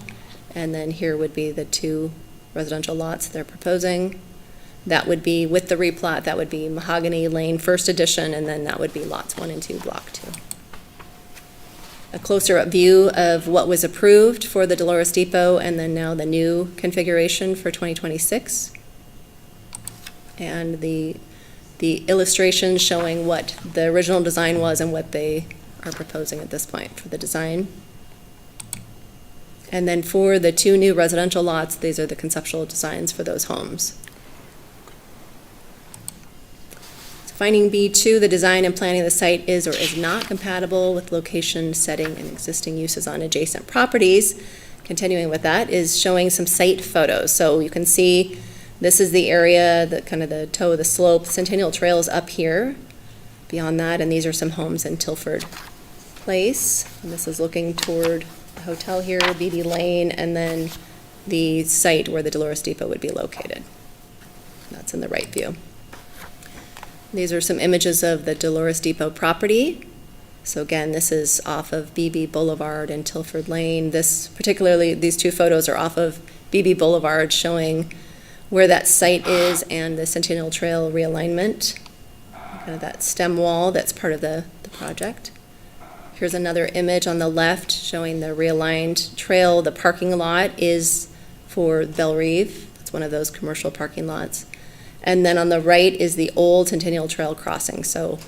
And then here would be the 2 residential lots they're proposing. That would be with the replat, that would be Mahogany Lane First Edition, and then that would be lots 1 and 2, block 2. A closer up view of what was approved for the Dolores Depot, and then now the new configuration for 2026. And the illustration showing what the original design was and what they are proposing at this point for the design. And then for the 2 new residential lots, these are the conceptual designs for those homes. Finding B2, the design and planning of the site is or is not compatible with location, setting, and existing uses on adjacent properties. Continuing with that is showing some site photos. So you can see this is the area, kind of the toe of the slope. Centennial Trail is up here beyond that, and these are some homes in Tilford Place. And this is looking toward the hotel here, BB Lane, and then the site where the Dolores Depot would be located. That's in the right view. These are some images of the Dolores Depot property. So again, this is off of BB Boulevard and Tilford Lane. These two photos are off of BB Boulevard, showing where that site is and the Centennial Trail realignment, kind of that stem wall that's part of the project. Here's another image on the left showing the realigned trail. The parking lot is for Belle Rive. It's one of those commercial parking lots. And then on the right is the old Centennial Trail crossing. So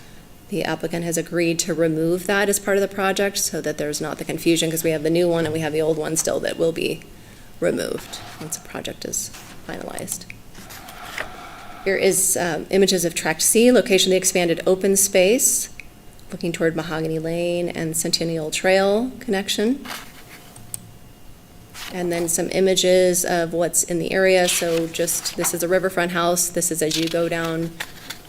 the applicant has agreed to remove that as part of the project so that there's not the confusion, because we have the new one and we have the old one still that will be removed once the project is finalized. Here is images of Tract C, location of the expanded open space, looking toward Mahogany Lane and Centennial Trail connection. And then some images of what's in the area. So this is a riverfront house. This is as you go down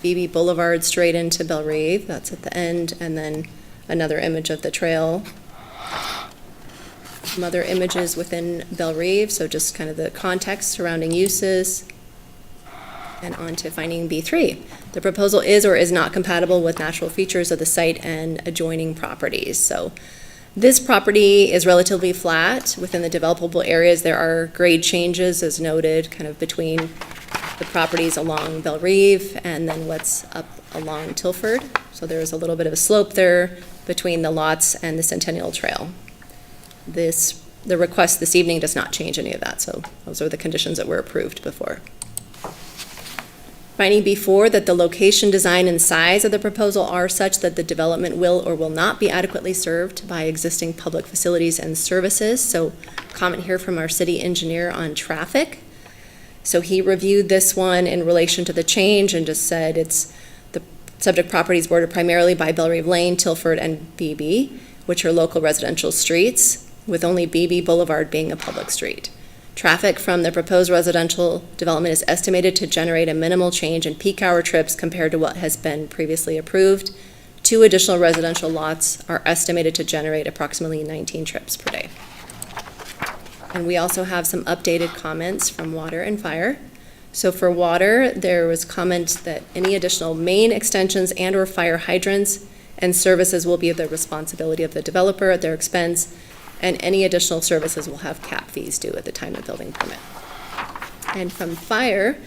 BB Boulevard straight into Belle Rive. That's at the end. And then another image of the trail. Some other images within Belle Rive. So just kind of the context surrounding uses. And on to finding B3. The proposal is or is not compatible with natural features of the site and adjoining properties. So this property is relatively flat. Within the developable areas, there are grade changes as noted kind of between the properties along Belle Rive and then what's up along Tilford. So there's a little bit of a slope there between the lots and the Centennial Trail. The request this evening does not change any of that. So those are the conditions that were approved before. Finding B4, that the location, design, and size of the proposal are such that the development will or will not be adequately served by existing public facilities and services. So comment here from our city engineer on traffic. So he reviewed this one in relation to the change and just said it's the subject property is bordered primarily by Belle Rive Lane, Tilford, and BB, which are local residential streets, with only BB Boulevard being a public street. Traffic from the proposed residential development is estimated to generate a minimal change in peak hour trips compared to what has been previously approved. 2 additional residential lots are estimated to generate approximately 19 trips per day. And we also have some updated comments from water and fire. So for water, there was comment that any additional main extensions and or fire hydrants and services will be the responsibility of the developer at their expense, and any additional services will have cap fees due at the time of building permit. And from fire,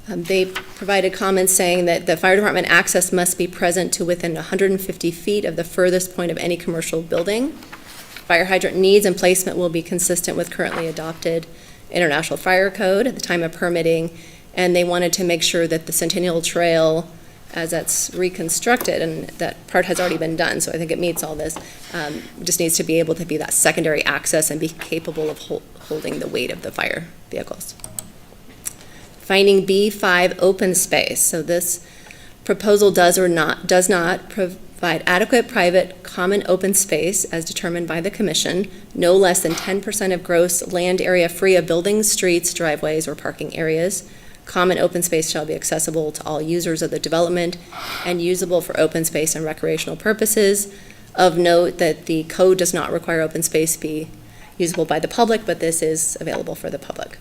they provided comments saying that the fire department access must be present to within 150 feet of the furthest point of any commercial building. Fire hydrant needs and placement will be consistent with currently adopted International Fire Code at the time of permitting, and they wanted to make sure that the Centennial Trail, as that's reconstructed, and that part has already been done, so I think it meets all this, just needs to be able to be that secondary access and be capable of holding the weight of the fire vehicles. Finding B5, open space. So this proposal does not provide adequate private common open space as determined by the commission, no less than 10% of gross land area free of buildings, streets, driveways, or parking areas. Common open space shall be accessible to all users of the development and usable for open space and recreational purposes. Of note that the code does not require open space be usable by the public, but this is available for the public.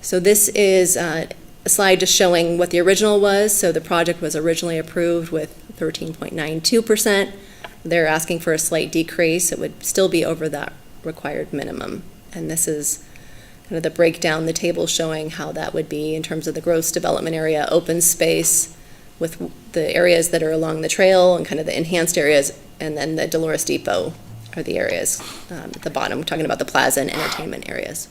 So this is a slide just showing what the original was. So the project was originally approved with 13.92%. They're asking for a slight decrease. It would still be over that required minimum. And this is kind of the breakdown, the table showing how that would be in terms of the gross development area, open space with the areas that are along the trail and kind of the enhanced areas, and then the Dolores Depot are the areas at the bottom, talking about the plaza and entertainment areas.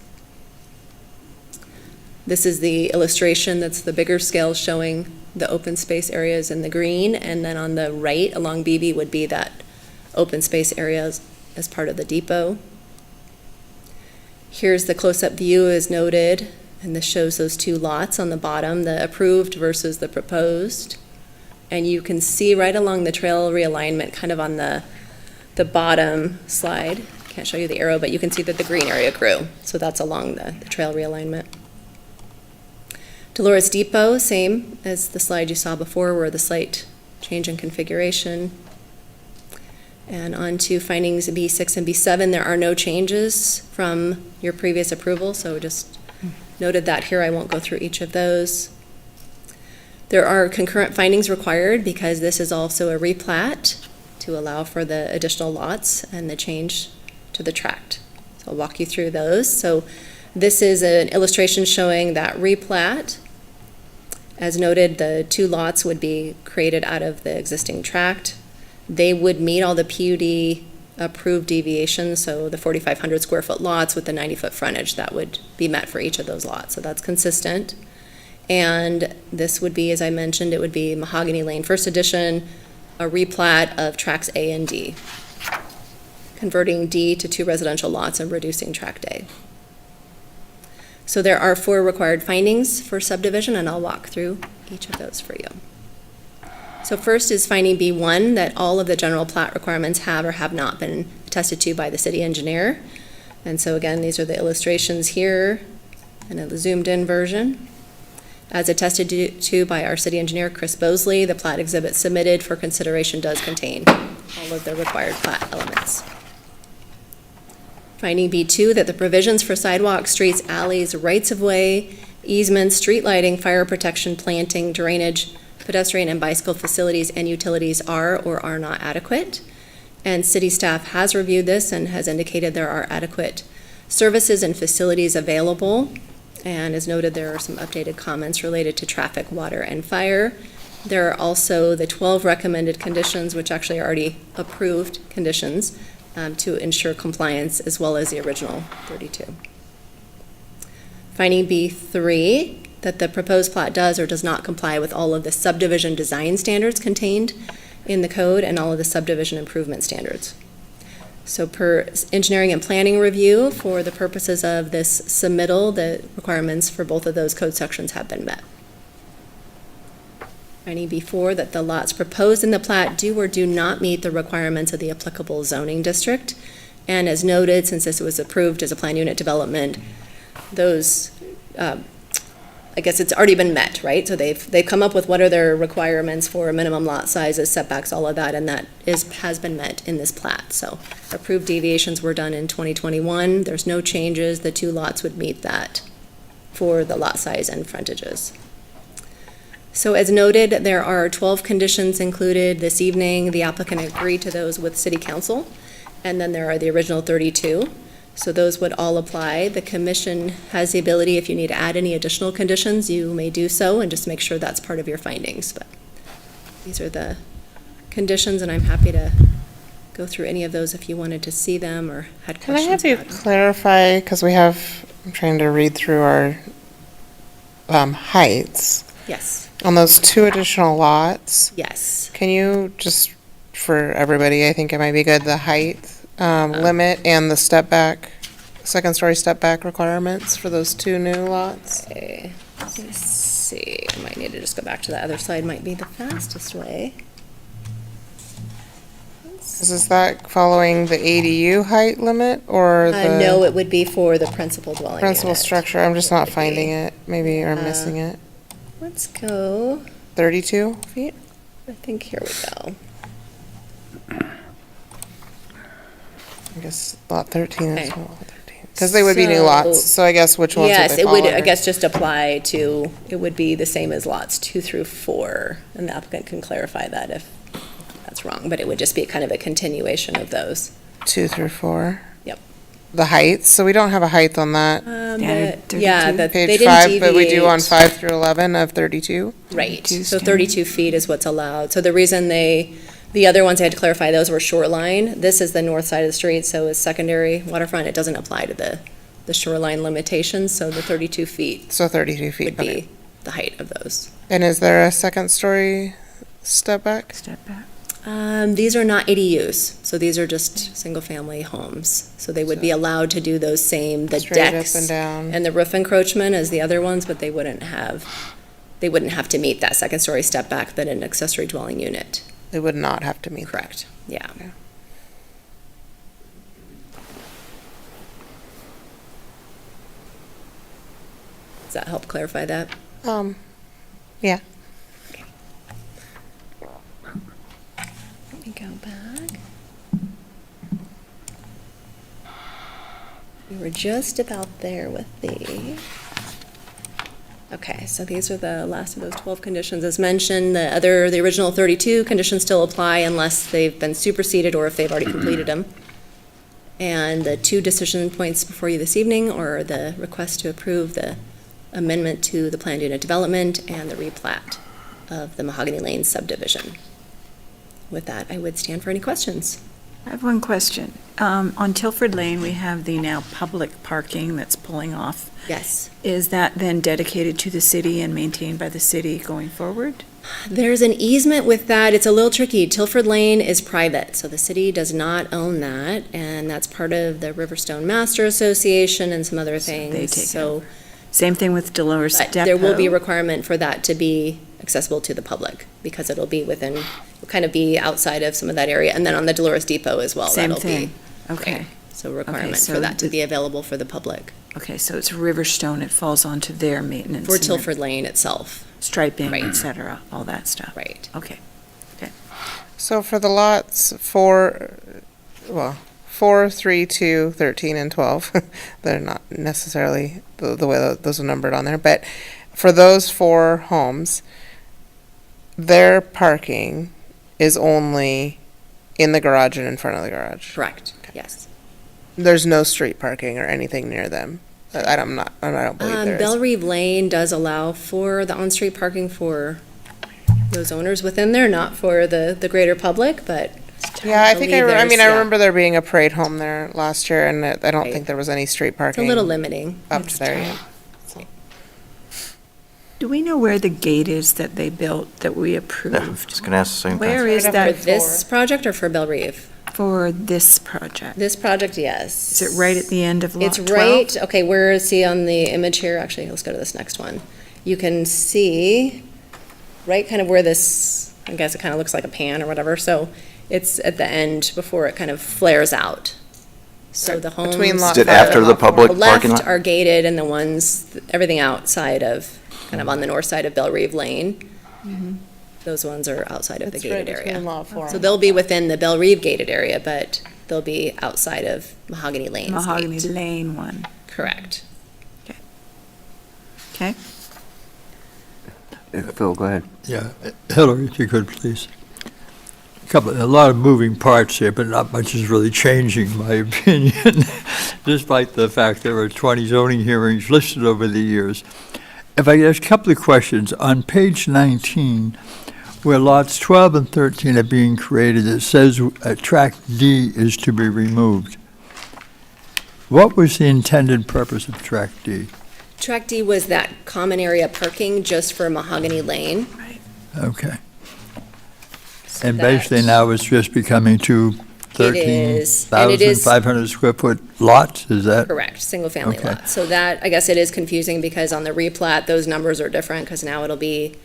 This is the illustration that's the bigger scale showing the open space areas in the green, and then on the right along BB would be that open space areas as part of the depot. Here's the close-up view as noted, and this shows those 2 lots on the bottom, the approved versus the proposed. And you can see right along the trail realignment, kind of on the bottom slide. Can't show you the arrow, but you can see that the green area grew. So that's along the trail realignment. Dolores Depot, same as the slide you saw before, where the slight change in configuration. And on to findings B6 and B7, there are no changes from your previous approval, so just noted that here. I won't go through each of those. There are concurrent findings required because this is also a replat to allow for the additional lots and the change to the tract. So I'll walk you through those. So this is an illustration showing that replat. As noted, the 2 lots would be created out of the existing tract. They would meet all the PUD approved deviations, so the 4,500 square foot lots with the 90-foot frontage, that would be met for each of those lots. So that's consistent. And this would be, as I mentioned, it would be Mahogany Lane First Edition, a replat of tracts A and D, converting D to 2 residential lots and reducing tract A. So there are 4 required findings for subdivision, and I'll walk through each of those for you. So first is finding B1, that all of the general plat requirements have or have not been attested to by the city engineer. And so again, these are the illustrations here in a zoomed in version. As attested to by our city engineer, Chris Bosley, the plat exhibit submitted for consideration does contain all of the required plat elements. Finding B2, that the provisions for sidewalks, streets, alleys, rights-of-way, easements, street lighting, fire protection, planting, drainage, pedestrian and bicycle facilities, and utilities are or are not adequate. And city staff has reviewed this and has indicated there are adequate services and facilities available. And as noted, there are some updated comments related to traffic, water, and fire. There are also the 12 recommended conditions, which actually are already approved conditions, to ensure compliance, as well as the original 32. Finding B3, that the proposed plat does or does not comply with all of the subdivision design standards contained in the code and all of the subdivision improvement standards. So per engineering and planning review, for the purposes of this submittal, the requirements for both of those code sections have been met. Finding B4, that the lots proposed in the plat do or do not meet the requirements of the applicable zoning district. And as noted, since this was approved as a plan unit development, those, I guess it's already been met, right? So they've come up with what are their requirements for minimum lot sizes, setbacks, all of that, and that has been met in this plat. So approved deviations were done in 2021. There's no changes. The 2 lots would meet that for the lot size and frontages. So as noted, there are 12 conditions included this evening. The applicant agreed to those with City Council, and then there are the original 32. So those would all apply. The commission has the ability, if you need to add any additional conditions, you may do so, and just make sure that's part of your findings. But these are the conditions, and I'm happy to go through any of those if you wanted to see them or had Can I questions. have you about them. clarify, because I'm trying to read through our heights. Yes, On those 2 additional lots, yes. can you just, for everybody, I think it might be good, the height limit and the step back, second story step back requirements for those 2 new lots? Okay, let's see. I might need to just go back to the other slide, might be the fastest way. Is that following the ADU height limit or the? No, it would be for the principal dwelling Principal unit. structure, I'm just not Would finding be. it, maybe, or missing it. Let's go, 32 feet? I think here we go. I guess lot 13 is Okay. lot 13. Because they would be new lots, So- so I guess which ones would Yes, they it fall would, I under? guess, just apply to, it would be the same as lots 2 through 4, and the applicant can clarify that if that's wrong, but it would just be kind of a continuation of those. 2 through 4? Yep. The heights, so we don't have a height on that. Yeah, Yeah, 32. they Page didn't 5, but we do on deviate. 5 through 11 of 32? Right, 32 so standard. 32 feet is what's allowed. So the reason the other ones I had to clarify, those were shoreline. This is the north side of the street, so it's secondary waterfront. It doesn't apply to the shoreline limitations, so the 32 feet So 32 feet, would okay. be the height of those. And is there a second story step back? Step back. These are not ADUs, so these are just single-family homes. So they would be allowed to do those same, the Straight up decks and down? and the roof encroachment as the other ones, but they wouldn't they wouldn't have to meet that second-story step back that an accessory dwelling unit. They would not have to meet. Correct, yeah. Does that help clarify that? Yeah. Let me go back. We were just about there with the, okay, so these are the last of those 12 conditions. As mentioned, the original 32 conditions still apply unless they've been superseded or if they've already completed them. And the 2 decision points before you this evening are the request to approve the amendment to the planned unit development and the replat of the Mahogany Lane subdivision. With that, I would stand for any questions. I have one question. On Tilford Lane, we have the now public parking that's pulling off. Yes. Is that then dedicated to the city and maintained by the city going forward? There's an easement with that. It's a little tricky. Tilford Lane is private, so the city does not own that, and that's part of the Riverstone Master Association and some other things. They take So, it. Same thing with Dolores but Depot. there will be a requirement for that to be accessible to the public, because it'll be within, it'll kind of be outside of some of that area, and then on the Dolores Depot as well. Same that'll be- thing. Okay. right. So requirement so for that to the- be available for the public, Okay, so it's Riverstone, it falls onto their maintenance. for and their Tilford Lane itself, Striping, Right. et cetera, all that stuff. right? Okay. So for the lots 4, 3, 2, 13, and 12, they're not necessarily the way those are numbered on there, but for those 4 homes, their parking is only in the garage and in front of the garage. Correct, yes. There's no street parking or anything near them. I don't believe there is. Belle Reve Lane does allow for the on-street parking for those owners within there, not for the greater public, but Yeah, I think I believe there's- yeah. remember there being a parade home there last year, and I don't Right. think there was any street it's a parking little limiting. up to there yet. Do we know where the gate is that they built that we Yeah, approved? just gonna ask the same thing. Where is For that this project or for Belle Reve? for this project? This project, yes. Is it right at the end of lot It's 12? right, okay, where is he on the image here? Actually, let's go to this next one. You can see, right kind of where this, I guess it kind of looks like a pan or whatever, so it's at the end before it kind of flares out. So the homes. Between lot Is it 5 and after the lot 4. public The parking left lot? are gated and the ones, everything outside of, kind of on the north side of Belle Reve Lane. Those ones are outside of the It's right gated area. between lot 4 So and they'll lot be 5. within the Belle Reve gated area, but they'll be outside of Mahogany Lane's Mahogany gate. Lane one. Correct. Okay. Phil, go ahead. Yeah, Hillary, if you could, please. A lot of moving parts here, but not much is really changing, in my opinion, despite the fact there were 20 zoning hearings listed over the years. If I could ask a couple of questions. On page 19, where lots 12 and 13 are being created, it says tract D is to be removed. What was the intended purpose of tract D? Track D was that common area parking just for Mahogany Lane. Okay. So And that- basically now it's just becoming two It is, and it is- 13,500 square foot lots, is that? Correct, single-family Okay. lot. So that, I guess it is confusing because on the replat, those numbers are different because now it'll be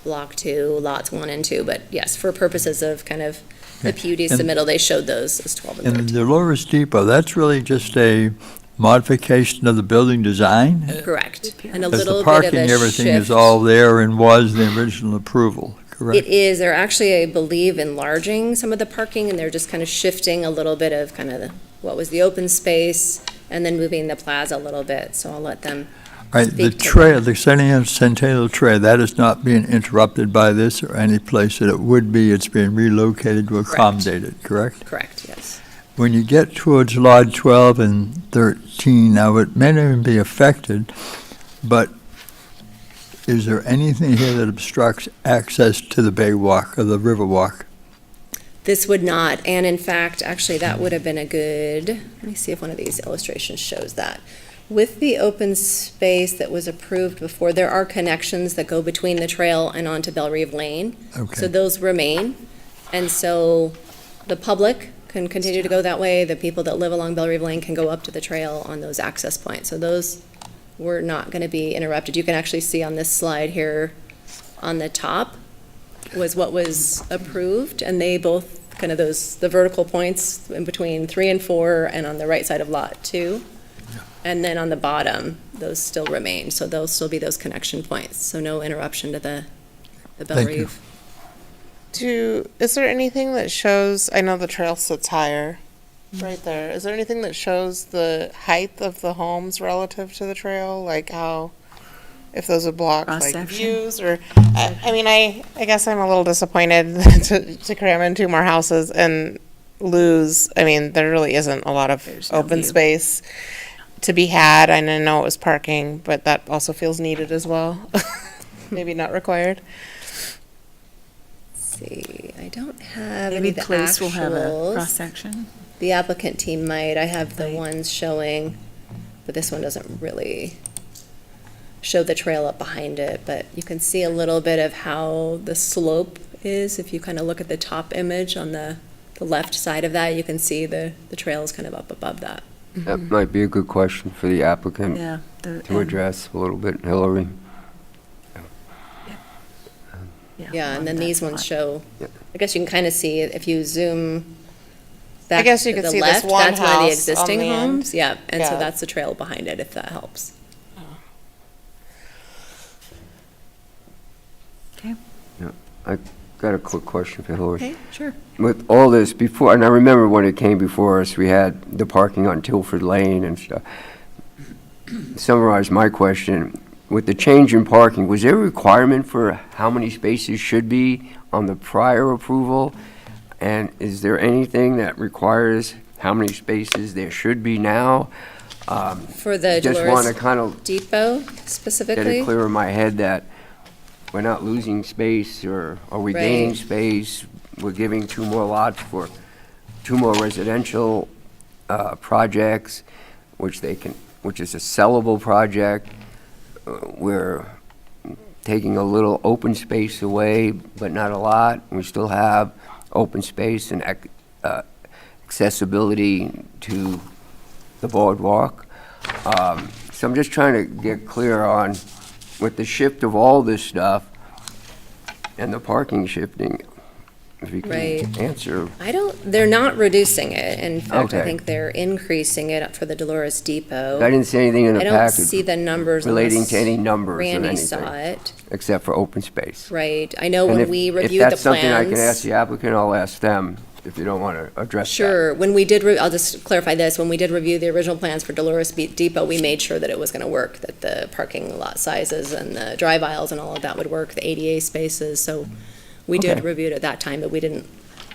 block 2, lots 1 and 2. But yes, for purposes of kind of the PUD And- submittal, they showed those as 12 and And the 13. Dolores Depot, that's really just a modification of the building design? Correct. And a Because little the bit of parking, a everything is shift. all there and was the original approval, It correct? is, they're actually, I believe, enlarging some of the parking, and they're just kind of shifting a little bit of kind of what was the open space, and then moving the plaza a little bit, so I'll let them. Right, the speak to trail, the Centennial Trail, that is not being interrupted by this or any place that it would be, it's being relocated to accommodate it, correct? Correct, yes. When you get towards Lot 12 and 13, now it may not even be affected, but is there anything here that obstructs access to the Bay Walk or the River Walk? This would not, and in fact, actually, that would have been a good, let me see if one of these illustrations shows that. With the open space that was approved before, there are connections that go between the trail and onto Belle Reve Lane. So Okay, those remain, and so the public can continue to go that way. The people that live along Belle Reve Lane can go up to the trail on those access points. So those were not going to be interrupted. You can actually see on this slide here on the top was what was approved, and they both, kind of the vertical points in between 3 and 4, and on the right side of lot 2. And then on the bottom, those still remain, so they'll still be those connection points, so no interruption to the Belle Thank you. Rive. Is there anything that shows, I know the trail sits higher, right there. Is there anything that shows the height of the homes relative to the trail? Like how, if those would block like Cross-section? views or, I guess I'm a little disappointed to cram in 2 more houses and lose, there really isn't a lot of There's no open view. space to be had. I know it was parking, but that also feels needed as well. Maybe not required. Let's see, I don't have any Maybe of the Place will have a actuals. cross-section. The applicant team might, I have the Right. ones showing, but this one doesn't really show the trail up behind it, but you can see a little bit of how the slope is. If you kind of look at the top image on the left side of that, you can see the trail is kind of up above that. That might be a good question for the applicant Yeah. to address a little bit, Hillary. Yeah, and then on these that ones spot. show, Yep. I guess you can kind of see, if you zoom I back guess you to could the see this left, one that's one of the house on existing the end. homes. Yeah, and so Yeah. that's the trail behind it, if that helps. I got a quick question for Hillary. Okay, sure. With all this before, and I remember when it came before us, we had the parking on Tilford Lane and stuff. Summarize my question. With the change in parking, was there a requirement for how many spaces should be on the prior approval? And is there anything that requires how many spaces there should be now? For the Just want to Dolores kind of Depot get specifically? it clear in my head that we're not losing space, or are we gaining Right. space? We're giving 2 more lots for 2 more residential projects, which is a sellable project. We're taking a little open space away, but not a lot. We still have open space and accessibility to the boardwalk. So I'm just trying to get clear on, with the shift of all this stuff and the parking shifting, if you can Right. answer. They're not reducing it. In fact, I Okay. think they're increasing it for the Dolores Depot. I didn't see anything in the I don't package see the numbers relating unless to any numbers of Randy saw anything, it. except for open space. Right. I know And when if- we reviewed the If that's something I can ask plans. the applicant, I'll ask them, if you don't want to address that. Sure. When we did, I'll just clarify this. When we did review the original plans for Dolores Depot, we made sure that it was going to work, that the parking lot sizes and the drive aisles and all of that would work, the ADA spaces. So we did Okay. review it at that time, but we didn't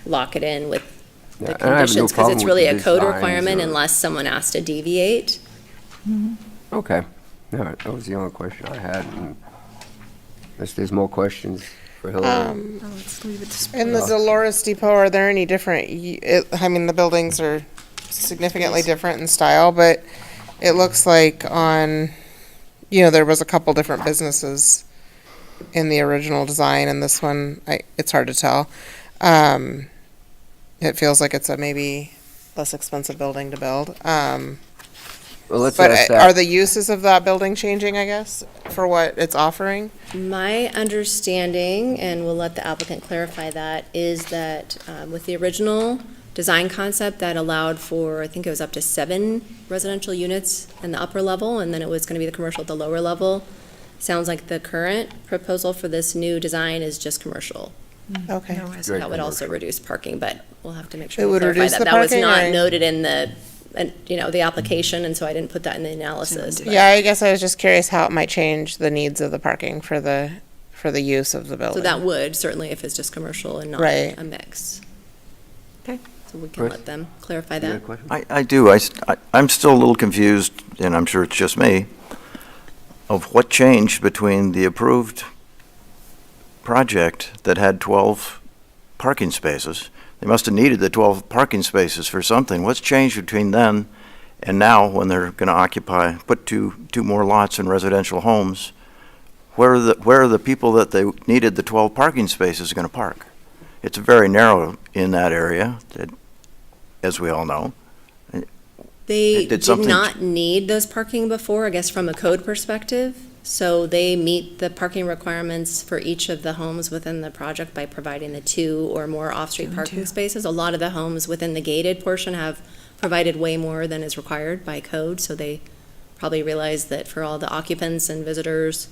lock it in with Yeah, the and I have no conditions, because problem it's with really the a code designs requirement or- unless someone asked to deviate. Okay, all right, that was the only question I had. And unless there's more questions for Hillary. Oh, let's leave it to In the Place. Dolores Depot, are there any different, the buildings are significantly different in style, but it looks like there was a couple different businesses in the original design, and this one, it's hard to tell. It feels like it's a maybe less expensive building to build. Well, let's But ask are that. the uses of that building changing, I guess, for what it's offering? My understanding, and we'll let the applicant clarify that, is that with the original design concept that allowed for, I think it was up to 7 residential units in the upper level, and then it was going to be the commercial at the lower level. Sounds like the current proposal for this new design is just commercial. Okay. No Great. resident. That would also reduce parking, but we'll have to make sure It we would clarify reduce that. the That was parking, not or- noted in the application, and so I didn't put that in the analysis. but- Yeah, I guess I was just curious how it might change the needs of the parking for the use of the building. So that would, certainly if it's just commercial and not Right. a mix. Okay. So we can Chris? let them clarify You got a that. question? I do. I'm still a little confused, and I'm sure it's just me, of what changed between the approved project that had 12 parking spaces. They must have needed the 12 parking spaces for something. What's changed between then and now when they're going to put two more lots in residential homes? Where are the people that they needed the 12 parking spaces going to park? It's very narrow in that area, as we all know. They Did did something- not need those parking before, I guess from a code perspective. So they meet the parking requirements for each of the homes within the project by providing the 2 or more off-street 2 and parking 2. spaces. A lot of the homes within the gated portion have provided way more than is required by code, so they probably realize that for all the occupants and visitors,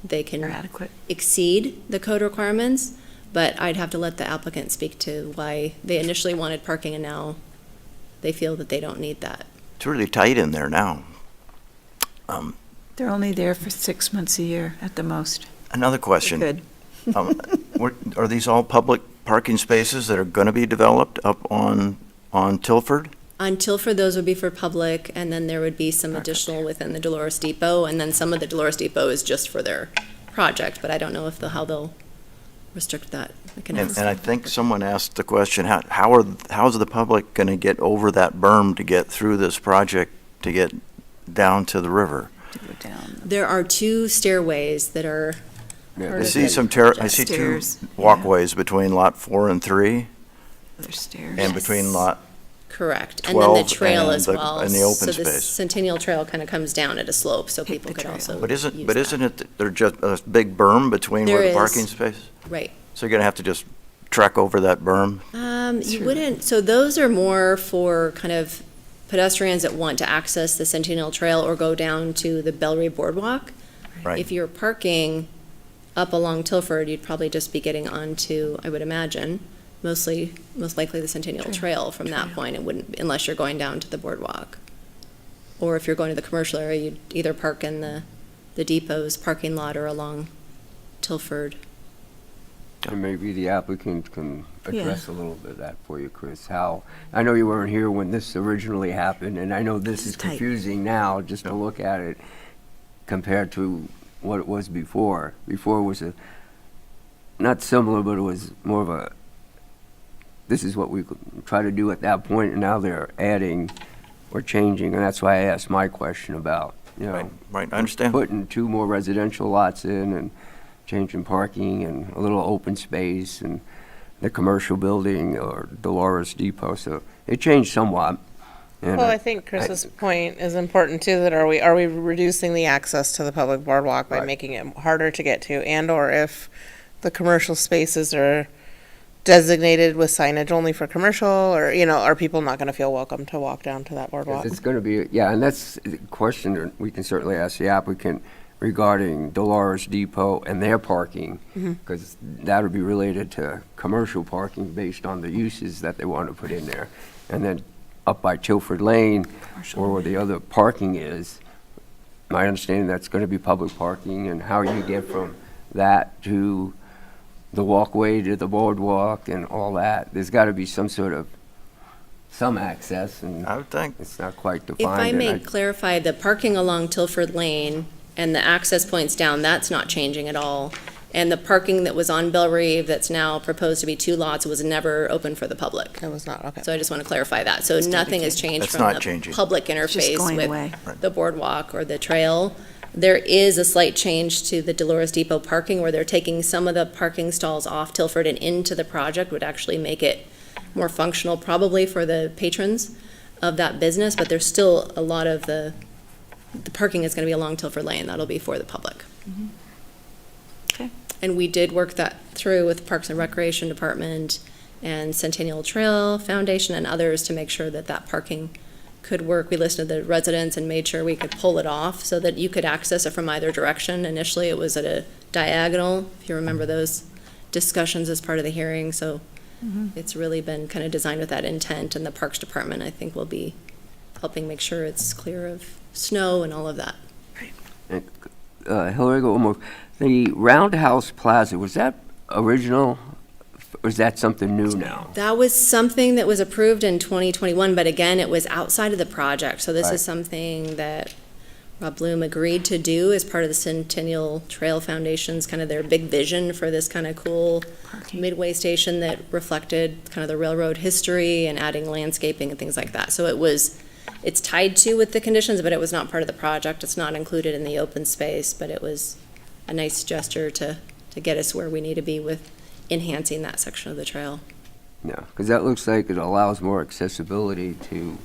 they They're can adequate. exceed the code requirements, but I'd have to let the applicant speak to why they initially wanted parking and now they feel that they don't need that. It's really tight in there now. They're only there for 6 months a year at the most. Another question. Good. Are these all public parking spaces that are going to be developed up on Tilford? On Tilford, those would be for public, and then there would be some additional within the Dolores Depot, and then some of the Dolores Depot is just for their project, but I don't know if how they'll restrict that. I can And ask. I think someone asked the question, how's the public going to get over that berm to get through this project to get down to the river? To go down. There are 2 stairways that are Yeah, part I of see the- I see 2 Stairs, yeah. walkways between lot 4 and 3, There's stairs. and between lot, Correct. And then the 12 trail and as the- well. and the open So the space. Centennial Trail kind of comes down at a slope, so Hit people the could trail. also but use isn't that. it, there's just a big berm between There where the is. parking space? Right. So you're going to have to just trek over that berm? You wouldn't, so those are more for kind of pedestrians that want to access the Centennial Trail or go down to the Bellary Boardwalk. Right. If you're parking up along Tilford, you'd probably just be getting onto, I would imagine, most likely the Centennial Trail from that point. It wouldn't, unless you're going down to the boardwalk. Or if you're going to the commercial area, you'd either park in the depot's parking lot or along Tilford. And maybe the applicant can address a little bit of that for you, Chris, how, I know you weren't here when this originally happened, and I know this is It's tight. confusing now, just to look at it compared to what it was before. Before it was not similar, but it was more of a, this is what we could try to do at that point, and now they're adding or changing, and that's why I asked my question about, Right, I understand. putting 2 more residential lots in and changing parking and a little open space and the commercial building or Dolores Depot, so it changed somewhat. And Well, I think Chris's point is important too, that are we reducing the access to the public boardwalk by Right. making it harder to get to? And or if the commercial spaces are designated with signage only for commercial, or, are people not gonna feel welcome to walk down to that boardwalk? It's going to be, yeah, and that's a question that we can certainly ask the applicant regarding Dolores Depot and their parking, because that would be related to commercial parking based on the uses that they want to put in there. And then up by Tilford Lane, or where the other parking is, my understanding that's going to be public parking, and how you get from that to the walkway to the boardwalk and all that. There's got to be some access, and I would think. it's not quite If defined. I and may clarify, the parking along Tilford Lane and the access points down, that's not changing at all. And the parking that was on Bellerive that's now proposed to be 2 lots was never open for the public. It was not, okay. So I just want to clarify that. So nothing has changed That's from not the changing. public It's just interface going away. with the boardwalk or the trail. There is a slight change to the Dolores Depot parking where they're taking some of the parking stalls off Tilford and into the project, would actually make it more functional probably for the patrons of that business, but there's still a lot of the parking is going to be along Tilford Lane. That'll be for the public. Okay. And we did work that through with Parks and Recreation Department and Centennial Trail Foundation and others to make sure that that parking could work. We listened to the residents and made sure we could pull it off so that you could access it from either direction. Initially, it was at a diagonal, if you remember those discussions as part of the hearing. So it's really been kind of designed with that intent, and the Parks Department, I think, will be helping make sure it's clear of snow and all of that. Hillary, go one more. The Roundhouse Plaza, was that original, or is that something new now? That was something that was approved in 2021, but again, it was outside of the project. So this Right. is something that Rob Bloom agreed to do as part of the Centennial Trail Foundation's kind of their big vision for this kind of cool Parking. midway station that reflected kind of the railroad history and adding landscaping and things like that. So it's tied to with the conditions, but it was not part of the project. It's not included in the open space, but it was a nice gesture to get us where we need to be with enhancing that section of the trail. No, because that looks like it allows more accessibility to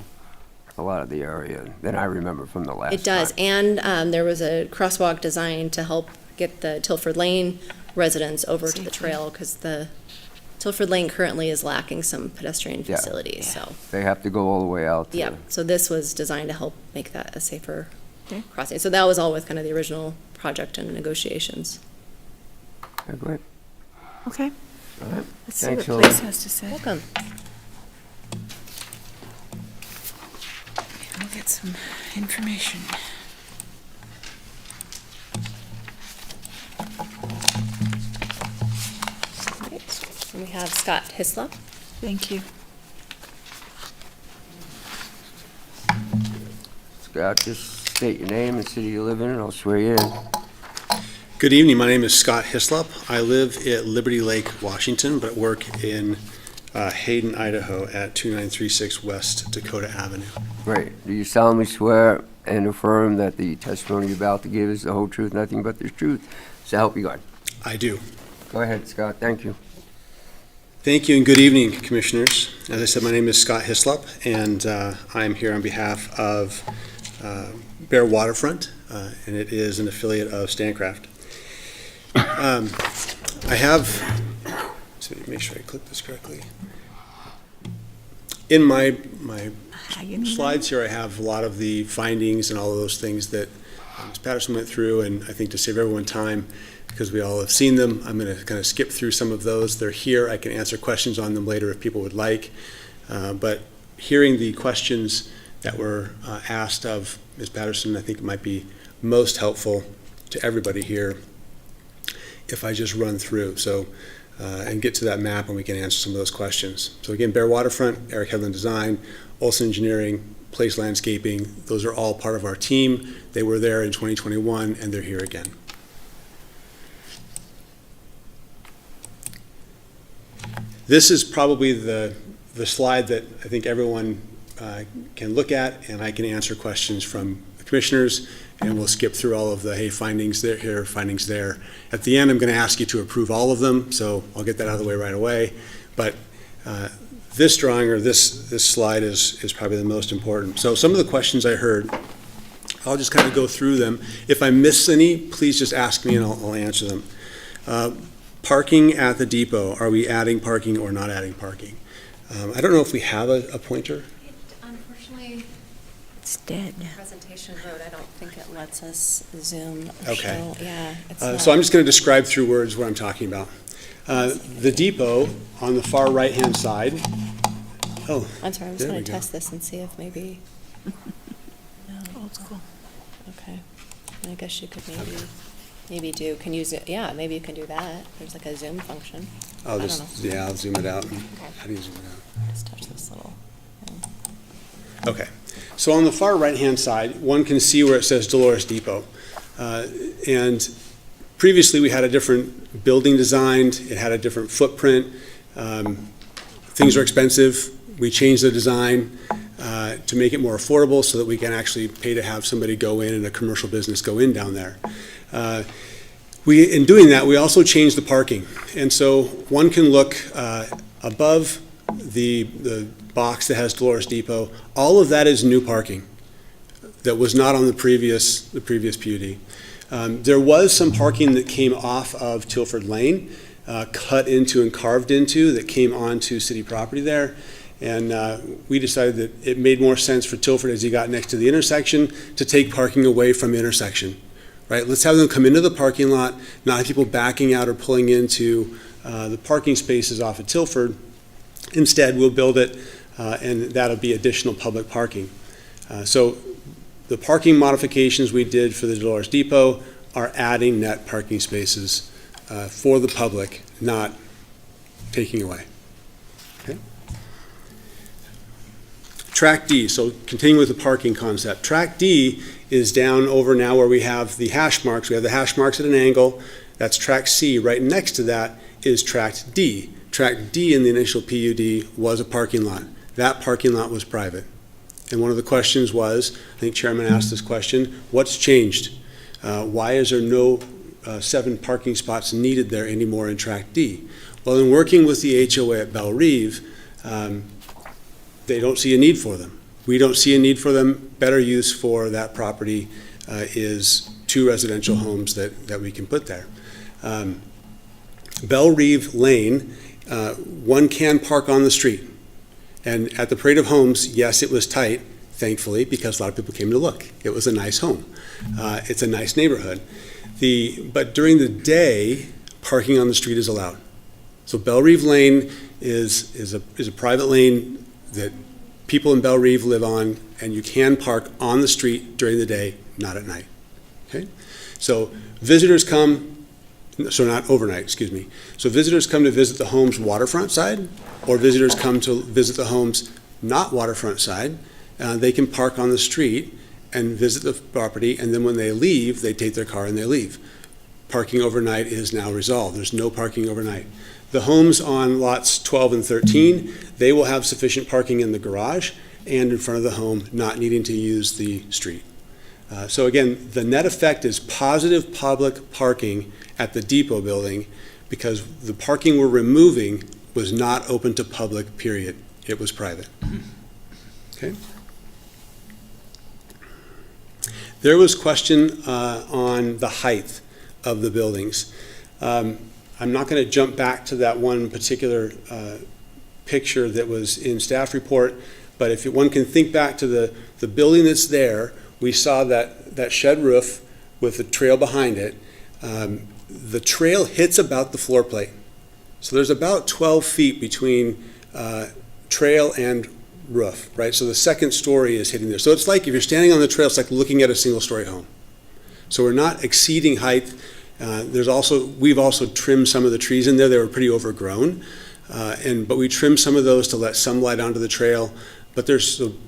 a lot of the area than I remember from the last time. It does, and there was a crosswalk designed to help get the Tilford Lane residents over to the trail, because the Tilford Lane currently is lacking some pedestrian Yeah. facilities, so. They have to go all the way out to. Yeah, so this was designed to help make that a safer Okay. crossing. So that was all with kind of the original project and negotiations. Okay, great. Okay. All right. Let's see Thanks, what Hillary. Place has to say. Welcome. We'll get some information. Great. And we have Scott Hislop. Thank you. Scott, just state your name and city you live in, and I'll swear you in. Good evening. My name is Scott Hislop. I live at Liberty Lake, Washington, but work in Hayden, Idaho at 2936 West Dakota Avenue. Great. Do you solemnly swear and affirm that the testimony you're about to give is the whole truth, nothing but the truth? So help you God. I do. Go ahead, Scott. Thank you. Thank you and good evening, Commissioners. As I said, my name is Scott Hislop, and I am here on behalf of Bear Waterfront, and it is an affiliate of Stancraft. I have, so make sure I click this correctly. In my slides here, I have a lot of the findings and all of those things that Ms. Patterson went through, and I think to save everyone time, because we all have seen them, I'm going to kind of skip through some of those. They're here. I can answer questions on them later if people would like. But hearing the questions that were asked of Ms. Patterson, I think it might be most helpful to everybody here if I just run through. So, and get to that map and we can answer some of those questions. So again, Bear Waterfront, Eric Headland Design, Olson Engineering, Place Landscaping, those are all part of our team. They were there in 2021 and they're here again. This is probably the slide that I think everyone can look at, and I can answer questions from the commissioners, and we'll skip through all of the, hey, findings there, here, findings there. At the end, I'm going to ask you to approve all of them, so I'll get that out of the way right away. But this drawing, or this slide is probably the most important. So some of the questions I heard, I'll just kind of go through them. If I miss any, please just ask me and I'll answer them. Parking at the depot, are we adding parking or not adding parking? I don't know if we have a pointer. Unfortunately, It's dead. presentation mode, I don't think it lets us zoom or Okay. show. Yeah, it's So I'm just going to describe through words what I'm talking about. The depot on the far right-hand side. Oh, I'm sorry, I'm just there going we to go. test this and see if maybe. No. Old school. Okay. I guess you could maybe do, can you, yeah, maybe you can do that. There's like a zoom function. I'll I just, don't know. yeah, I'll zoom it out. Okay. How do you zoom it out? Just touch this little. Okay, so on the far right-hand side, one can see where it says Dolores Depot. And previously, we had a different building designed, it had a different footprint. Things are expensive. We changed the design to make it more affordable so that we can actually pay to have somebody go in and a commercial business go in down there. In doing that, we also changed the parking. And so one can look above the box that has Dolores Depot. All of that is new parking that was not on the previous PUD. There was some parking that came off of Tilford Lane, cut into and carved into, that came onto city property there. And we decided that it made more sense for Tilford, as you got next to the intersection, to take parking away from the intersection. Right? Let's have them come into the parking lot, not have people backing out or pulling into the parking spaces off of Tilford. Instead, we'll build it, and that'll be additional public parking. So the parking modifications we did for the Dolores Depot are adding net parking spaces for the public, not taking away. Okay. Track D, so continuing with the parking concept. Track D is down over now where we have the hash marks. We have the hash marks at an angle. That's track C. Right next to that is track D. Track D in the initial PUD was a parking lot. That parking lot was private. And one of the questions was, I think Chairman asked this question, what's changed? Why is there no 7 parking spots needed there anymore in track D? Well, in working with the HOA at Belle Reve, they don't see a need for them. We don't see a need for them. Better use for that property is 2 residential homes that we can put there. Belle Reeve Lane, one can park on the street. And at the Parade of Homes, yes, it was tight, thankfully, because a lot of people came to look. It was a nice home. It's a nice neighborhood. But during the day, parking on the street is allowed. So Belle Reeve Lane is a private lane that people in Belle Reeve live on, and you can park on the street during the day, not at night. Okay? So visitors come, so not overnight, excuse me. So visitors come to visit the home's waterfront side, or visitors come to visit the home's not waterfront side. They can park on the street and visit the property, and then when they leave, they take their car and they leave. Parking overnight is now resolved. There's no parking overnight. The homes on lots 12 and 13, they will have sufficient parking in the garage and in front of the home, not needing to use the street. So again, the net effect is positive public parking at the depot building, because the parking we're removing was not open to public, period. It was private. Okay? There was question on the height of the buildings. I'm not going to jump back to that one particular picture that was in staff report, but if one can think back to the building that's there, we saw that shed roof with the trail behind it. The trail hits about the floor plate. So there's about 12 feet between trail and roof, right? So the second story is hitting there. So it's like if you're standing on the trail, it's like looking at a single-story home. So we're not exceeding height. We've also trimmed some of the trees in there. They were pretty overgrown, but we trimmed some of those to let some light onto the trail. But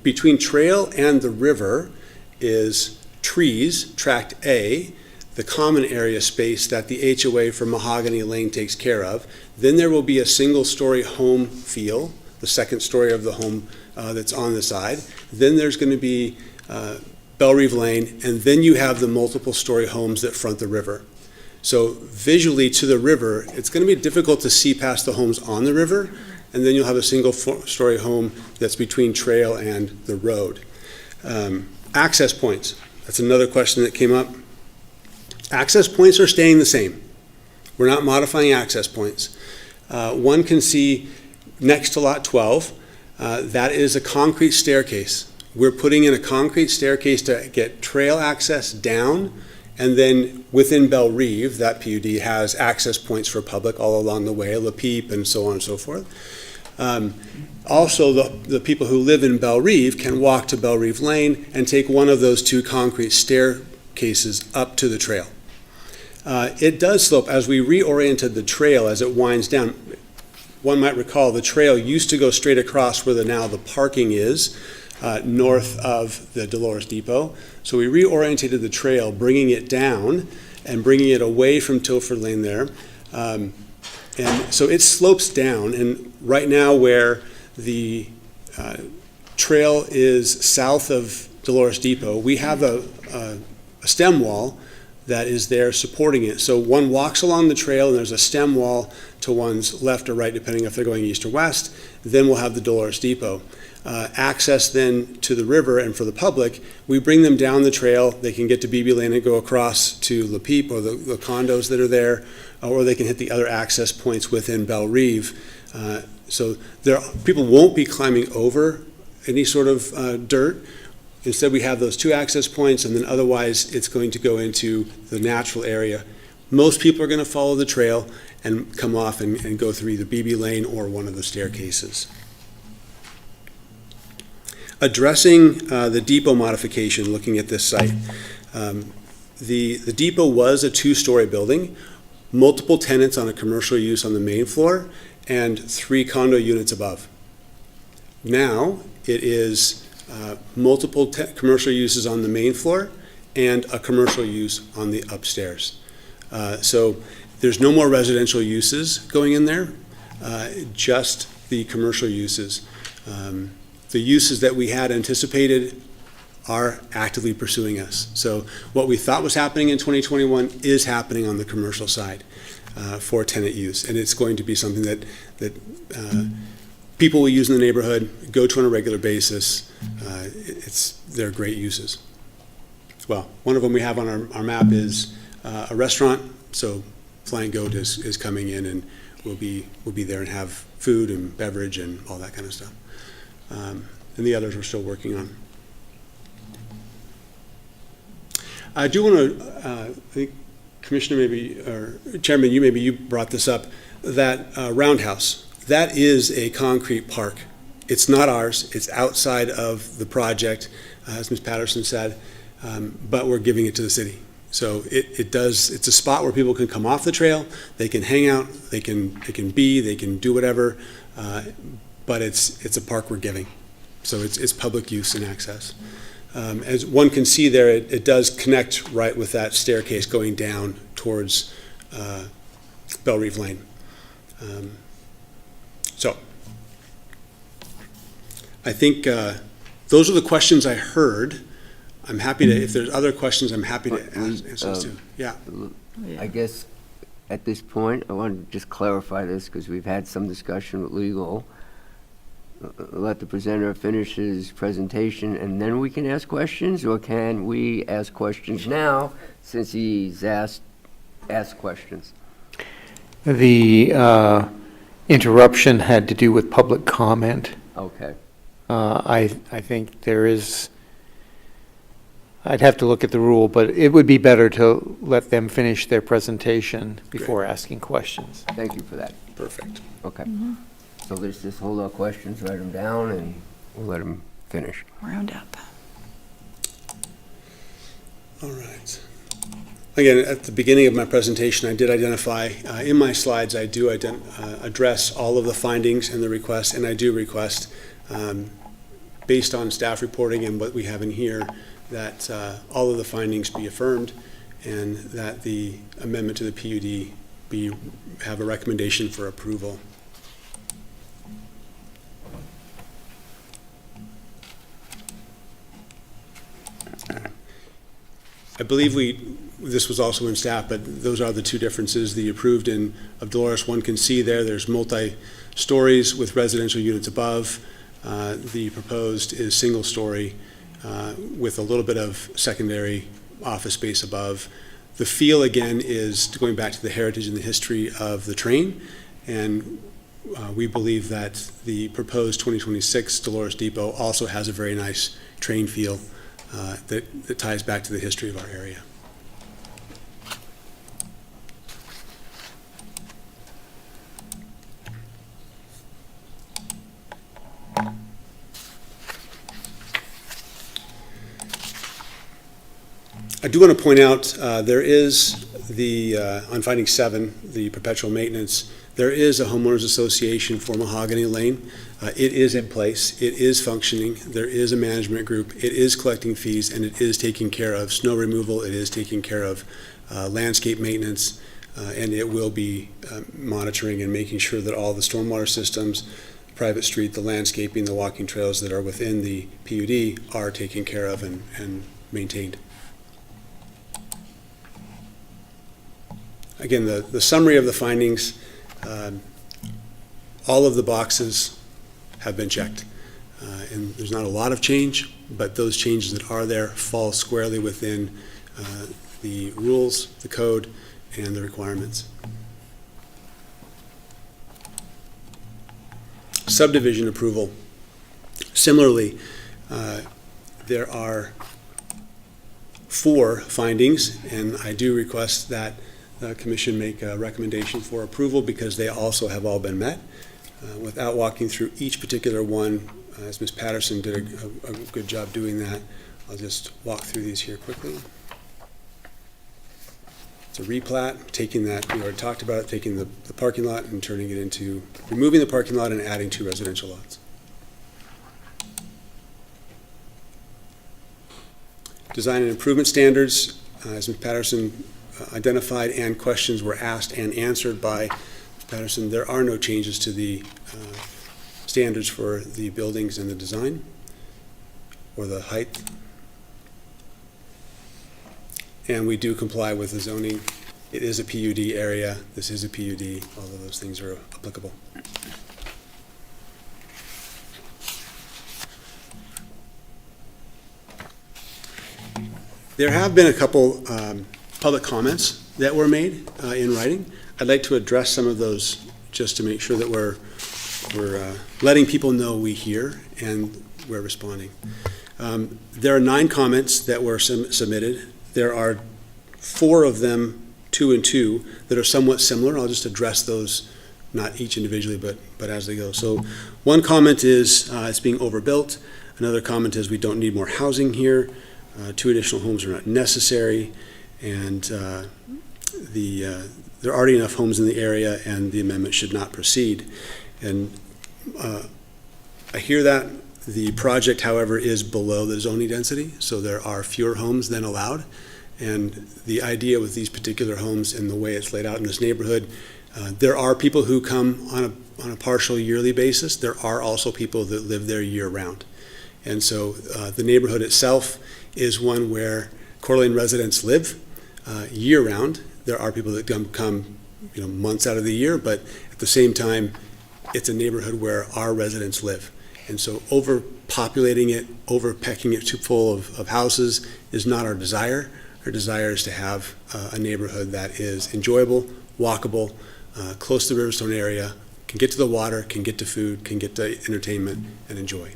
between trail and the river is trees, tract A, the common area space that the HOA for Mahogany Lane takes care of. Then there will be a single-story home feel, the second story of the home that's on the side. Then there's going to be Belle Reeve Lane, and then you have the multiple-story homes that front the river. So visually to the river, it's going to be difficult to see past the homes on the river, and then you'll have a single-story home that's between trail and the road. Access points, that's another question that came up. Access points are staying the same. We're not modifying access points. One can see next to lot 12, that is a concrete staircase. We're putting in a concrete staircase to get trail access down, and then within Belle Reeve, that PUD has access points for public all along the way, La Peep and so on and so forth. Also, the people who live in Belle Reeve can walk to Belle Reeve Lane and take one of those 2 concrete staircases up to the trail. It does slope. As we reoriented the trail as it winds down, one might recall the trail used to go straight across where now the parking is, north of the Dolores Depot. So we reoriented the trail, bringing it down and bringing it away from Tilford Lane there. And so it slopes down, and right now where the trail is south of Dolores Depot, we have a stem wall that is there supporting it. So one walks along the trail and there's a stem wall to one's left or right, depending if they're going east or west. Then we'll have the Dolores Depot. Access then to the river, and for the public, we bring them down the trail. They can get to BB Lane and go across to La Peep or the condos that are there, or they can hit the other access points within Belle Reeve. So people won't be climbing over any sort of dirt. Instead, we have those 2 access points, and then otherwise it's going to go into the natural area. Most people are going to follow the trail and come off and go through either BB Lane or one of the staircases. Addressing the depot modification, looking at this site. The depot was a 2-story building, multiple tenants on a commercial use on the main floor, and 3 condo units above. Now, it is multiple commercial uses on the main floor and a commercial use on the upstairs. So there's no more residential uses going in there, just the commercial uses. The uses that we had anticipated are actively pursuing us. So what we thought was happening in 2021 is happening on the commercial side for tenant use, and it's going to be something that people we use in the neighborhood, go to on a regular basis. They're great uses. Well, one of them we have on our map is a restaurant, so Flying Goat is coming in and we'll be there and have food and beverage and all that kind of stuff. And the others we're still working on. I do want to, I think Commissioner or Chairman, you brought this up, that roundhouse, that is a concrete park. It's not ours, it's outside of the project, as Ms. Patterson said, but we're giving it to the city. So it's a spot where people can come off the trail, they can hang out, they can do whatever, but it's a park we're giving. So it's public use and access. As one can see there, it does connect right with that staircase going down towards Bell Reeve Lane. So I think those are the questions I heard. I'm happy to, if there's other questions, I'm happy to answer those too. Yeah. I guess at this point, I want to just clarify this because we've had some discussion with legal. Let the presenter finish his presentation and then we can ask questions, or can we ask questions now since he's asked questions? The interruption had to do with public comment. Okay. I think there is, I'd have to look at the rule, but it would be better to let them finish their presentation before asking questions. Thank you for that. Perfect. Okay. So let's just hold our questions, write them down, and we'll let them finish. Round up. All right. Again, at the beginning of my presentation, I did identify, in my slides, I do address all of the findings and the requests, and I do request, based on staff reporting and what we have in here, that all of the findings be affirmed and that the amendment to the PUD have a recommendation for approval. I believe this was also in staff, but those are the two differences. The approved of Dolores, one can see there's multi-stories with residential units above. The proposed is single-story with a little bit of secondary office space above. The feel, again, is going back to the heritage and the history of the train, and we believe that the proposed 2026 Dolores Depot also has a very nice train feel that ties back to the history of our area. I do want to point out there is on finding 7, the perpetual maintenance, there is a homeowners association for Mahogany Lane. It is in place, it is functioning, there is a management group, it is collecting fees, and it is taking care of snow removal, it is taking care of landscape maintenance, and it will be monitoring and making sure that all the stormwater systems, private street, the landscaping, the walking trails that are within the PUD are taken care of and maintained. Again, the summary of the findings, all of the boxes have been checked. And there's not a lot of change, but those changes that are there fall squarely within the rules, the code, and the requirements. Subdivision approval. Similarly, there are 4 findings, and I do request that the Commission make a recommendation for approval because they also have all been met. Without walking through each particular one, as Ms. Patterson did a good job doing that, I'll just walk through these here quickly. It's a replat, taking that, we already talked about it, taking the parking lot and turning it into, removing the parking lot and adding 2 residential lots. Design and improvement standards, as Ms. Patterson identified and questions were asked and answered by Ms. Patterson, there are no changes to the standards for the buildings and the design or the height. And we do comply with the zoning. It is a PUD area. This is a PUD. All of those things are applicable. There have been a couple public comments that were made in writing. I'd like to address some of those just to make sure that we're letting people know we hear and we're responding. There are 9 comments that were submitted. There are 4 of them, 2 and 2, that are somewhat similar. I'll just address those, not each individually, but as they go. So one comment is it's being overbuilt. Another comment is we don't need more housing here. 2 additional homes are not necessary. And there are already enough homes in the area and the amendment should not proceed. And I hear that. The project, however, is below the zoning density, so there are fewer homes than allowed. And the idea with these particular homes and the way it's laid out in this neighborhood, there are people who come on a partial yearly basis. There are also people that live there year-round. And so the neighborhood itself is one where Coeur d'Alene residents live year-round. There are people that come months out of the year, but at the same time, it's a neighborhood where our residents live. And so overpopulating it, overpecking it too full of houses is not our desire. Our desire is to have a neighborhood that is enjoyable, walkable, close to the Riverstone area, can get to the water, can get to food, can get to entertainment, and enjoy.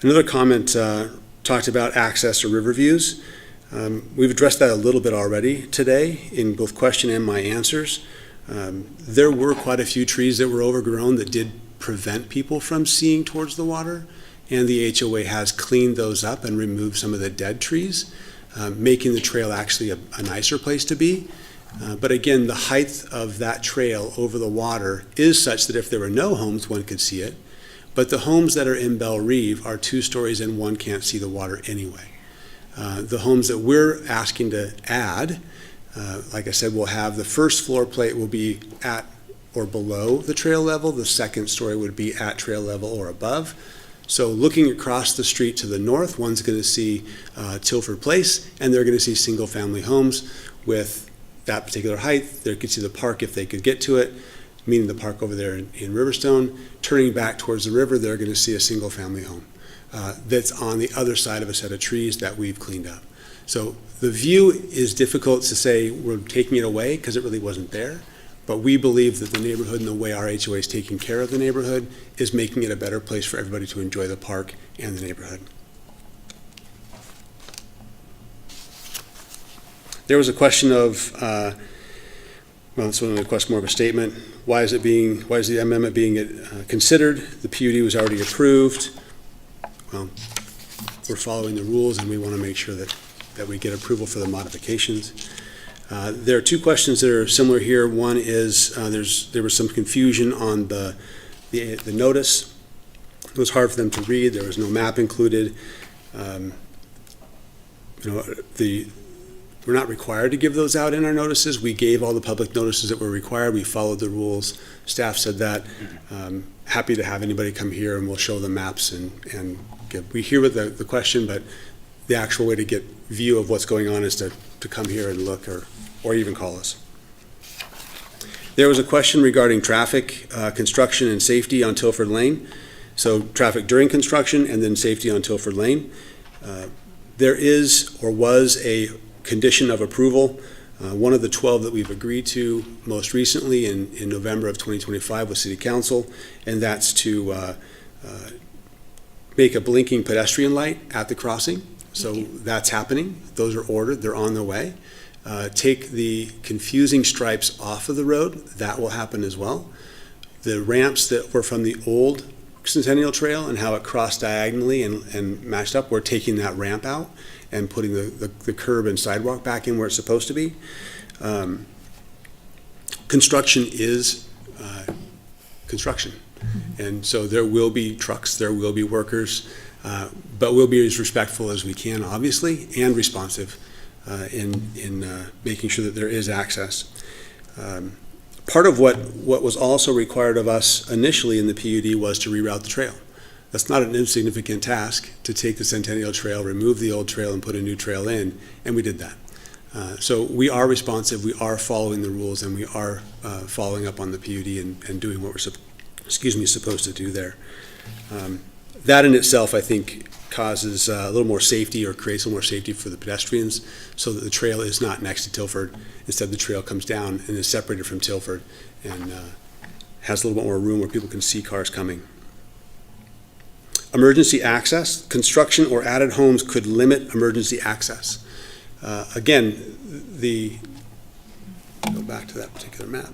Another comment talked about access to river views. We've addressed that a little bit already today in both question and my answers. There were quite a few trees that were overgrown that did prevent people from seeing towards the water, and the HOA has cleaned those up and removed some of the dead trees, making the trail actually a nicer place to be. But again, the height of that trail over the water is such that if there were no homes, one could see it. But the homes that are in Belle Rive are 2 stories and one can't see the water anyway. The homes that we're asking to add, like I said, we'll have the first floor plate will be at or below the trail level. The second story would be at trail level or above. So looking across the street to the north, one's going to see Tilford Place, and they're going to see single-family homes with that particular height. They could see the park if they could get to it, meaning the park over there in Riverstone. Turning back towards the river, they're going to see a single-family home that's on the other side of a set of trees that we've cleaned up. So the view is difficult to say we're taking it away because it really wasn't there. But we believe that the neighborhood and the way our HOA is taking care of the neighborhood is making it a better place for everybody to enjoy the park and the neighborhood. There was a question of, well, this wasn't a question, more of a statement. Why is the amendment being considered? The PUD was already approved. Well, we're following the rules and we want to make sure that we get approval for the modifications. There are 2 questions that are similar here. One is there was some confusion on the notice. It was hard for them to read. There was no map included. We're not required to give those out in our notices. We gave all the public notices that were required. We followed the rules. Staff said that. Happy to have anybody come here and we'll show the maps and give. We hear the question, but the actual way to get view of what's going on is to come here and look or even call us. There was a question regarding traffic, construction and safety on Tilford Lane. So traffic during construction and then safety on Tilford Lane. There is or was a condition of approval. One of the 12 that we've agreed to most recently in November of 2025 with City Council, and that's to make a blinking pedestrian light at the crossing. So that's happening. Those are ordered. They're on their way. Take the confusing stripes off of the road. That will happen as well. The ramps that were from the old Centennial Trail and how it crossed diagonally and matched up, we're taking that ramp out and putting the curb and sidewalk back in where it's supposed to be. Construction is construction. And so there will be trucks, there will be workers, but we'll be as respectful as we can, obviously, and responsive in making sure that there is access. Part of what was also required of us initially in the PUD was to reroute the trail. That's not an insignificant task to take the Centennial Trail, remove the old trail, and put a new trail in, and we did that. So we are responsive, we are following the rules, and we are following up on the PUD and doing what we're supposed to do there. That in itself, I think, causes a little more safety or creates a little more safety for the pedestrians so that the trail is not next to Tilford. Instead, the trail comes down and is separated from Tilford and has a little bit more room where people can see cars coming. Emergency access. Construction or added homes could limit emergency access. Again, go back to that particular map.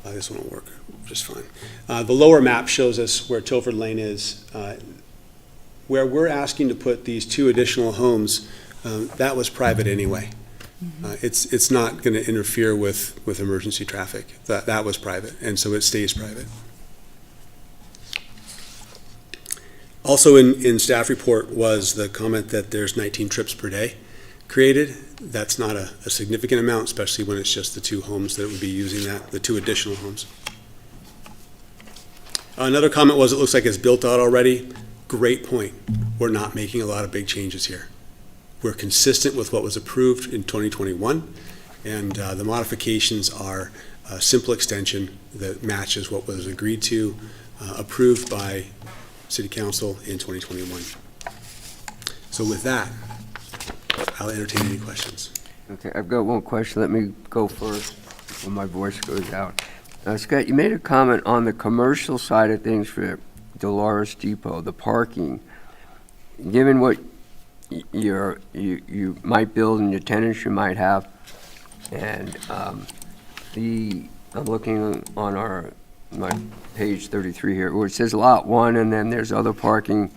This one will work just fine. The lower map shows us where Tilford Lane is. Where we're asking to put these 2 additional homes, that was private anyway. It's not going to interfere with emergency traffic. That was private, and so it stays private. Also in staff report was the comment that there's 19 trips per day created. That's not a significant amount, especially when it's just the 2 homes that would be using that, the 2 additional homes. Another comment was it looks like it's built out already. Great point. We're not making a lot of big changes here. We're consistent with what was approved in 2021, and the modifications are a simple extension that matches what was agreed to, approved by City Council in 2021. So with that, I'll entertain any questions. Okay, I've got one question. Let me go first before my voice goes out. Scott, you made a comment on the commercial side of things for Dolores Depot, the parking. Given what you might build and your tenants you might have, and I'm looking on my page 33 here, where it says Lot 1, and then there's other parking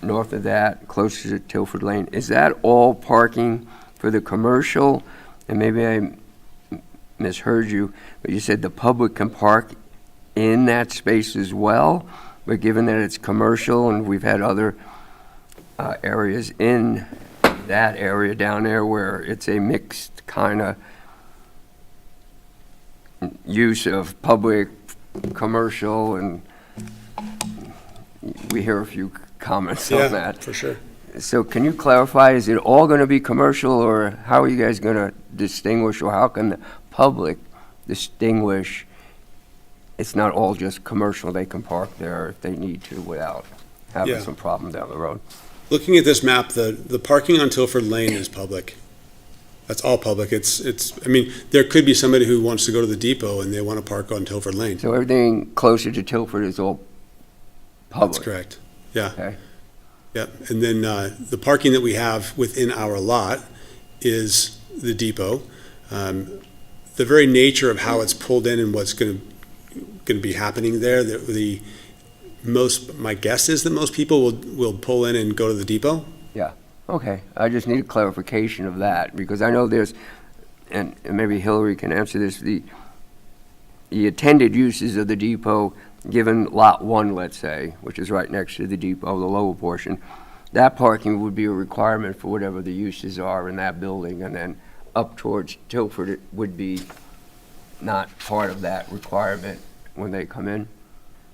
north of that, closer to Tilford Lane. Is that all parking for the commercial? And maybe I misheard you, but you said the public can park in that space as well, but given that it's commercial and we've had other areas in that area down there where it's a mixed kind of use of public, commercial, and we hear a few comments on that. For sure. So can you clarify, is it all going to be commercial, or how are you guys going to distinguish, or how can the public distinguish it's not all just commercial, they can park there if they need to without having some problem down the road? Looking at this map, the parking on Tilford Lane is public. That's all public. I mean, there could be somebody who wants to go to the depot and they want to park on Tilford Lane. So everything closer to Tilford is all public? That's correct. Yeah. Okay. Yep. And then the parking that we have within our lot is the depot. The very nature of how it's pulled in and what's going to be happening there, my guess is that most people will pull in and go to the depot. Yeah, okay. I just need a clarification of that, because I know there's, and maybe Hillary can answer this, the intended uses of the depot, given Lot 1, let's say, which is right next to the depot, the lower portion, that parking would be a requirement for whatever the uses are in that building, and then up towards Tilford, it would be not part of that requirement when they come in?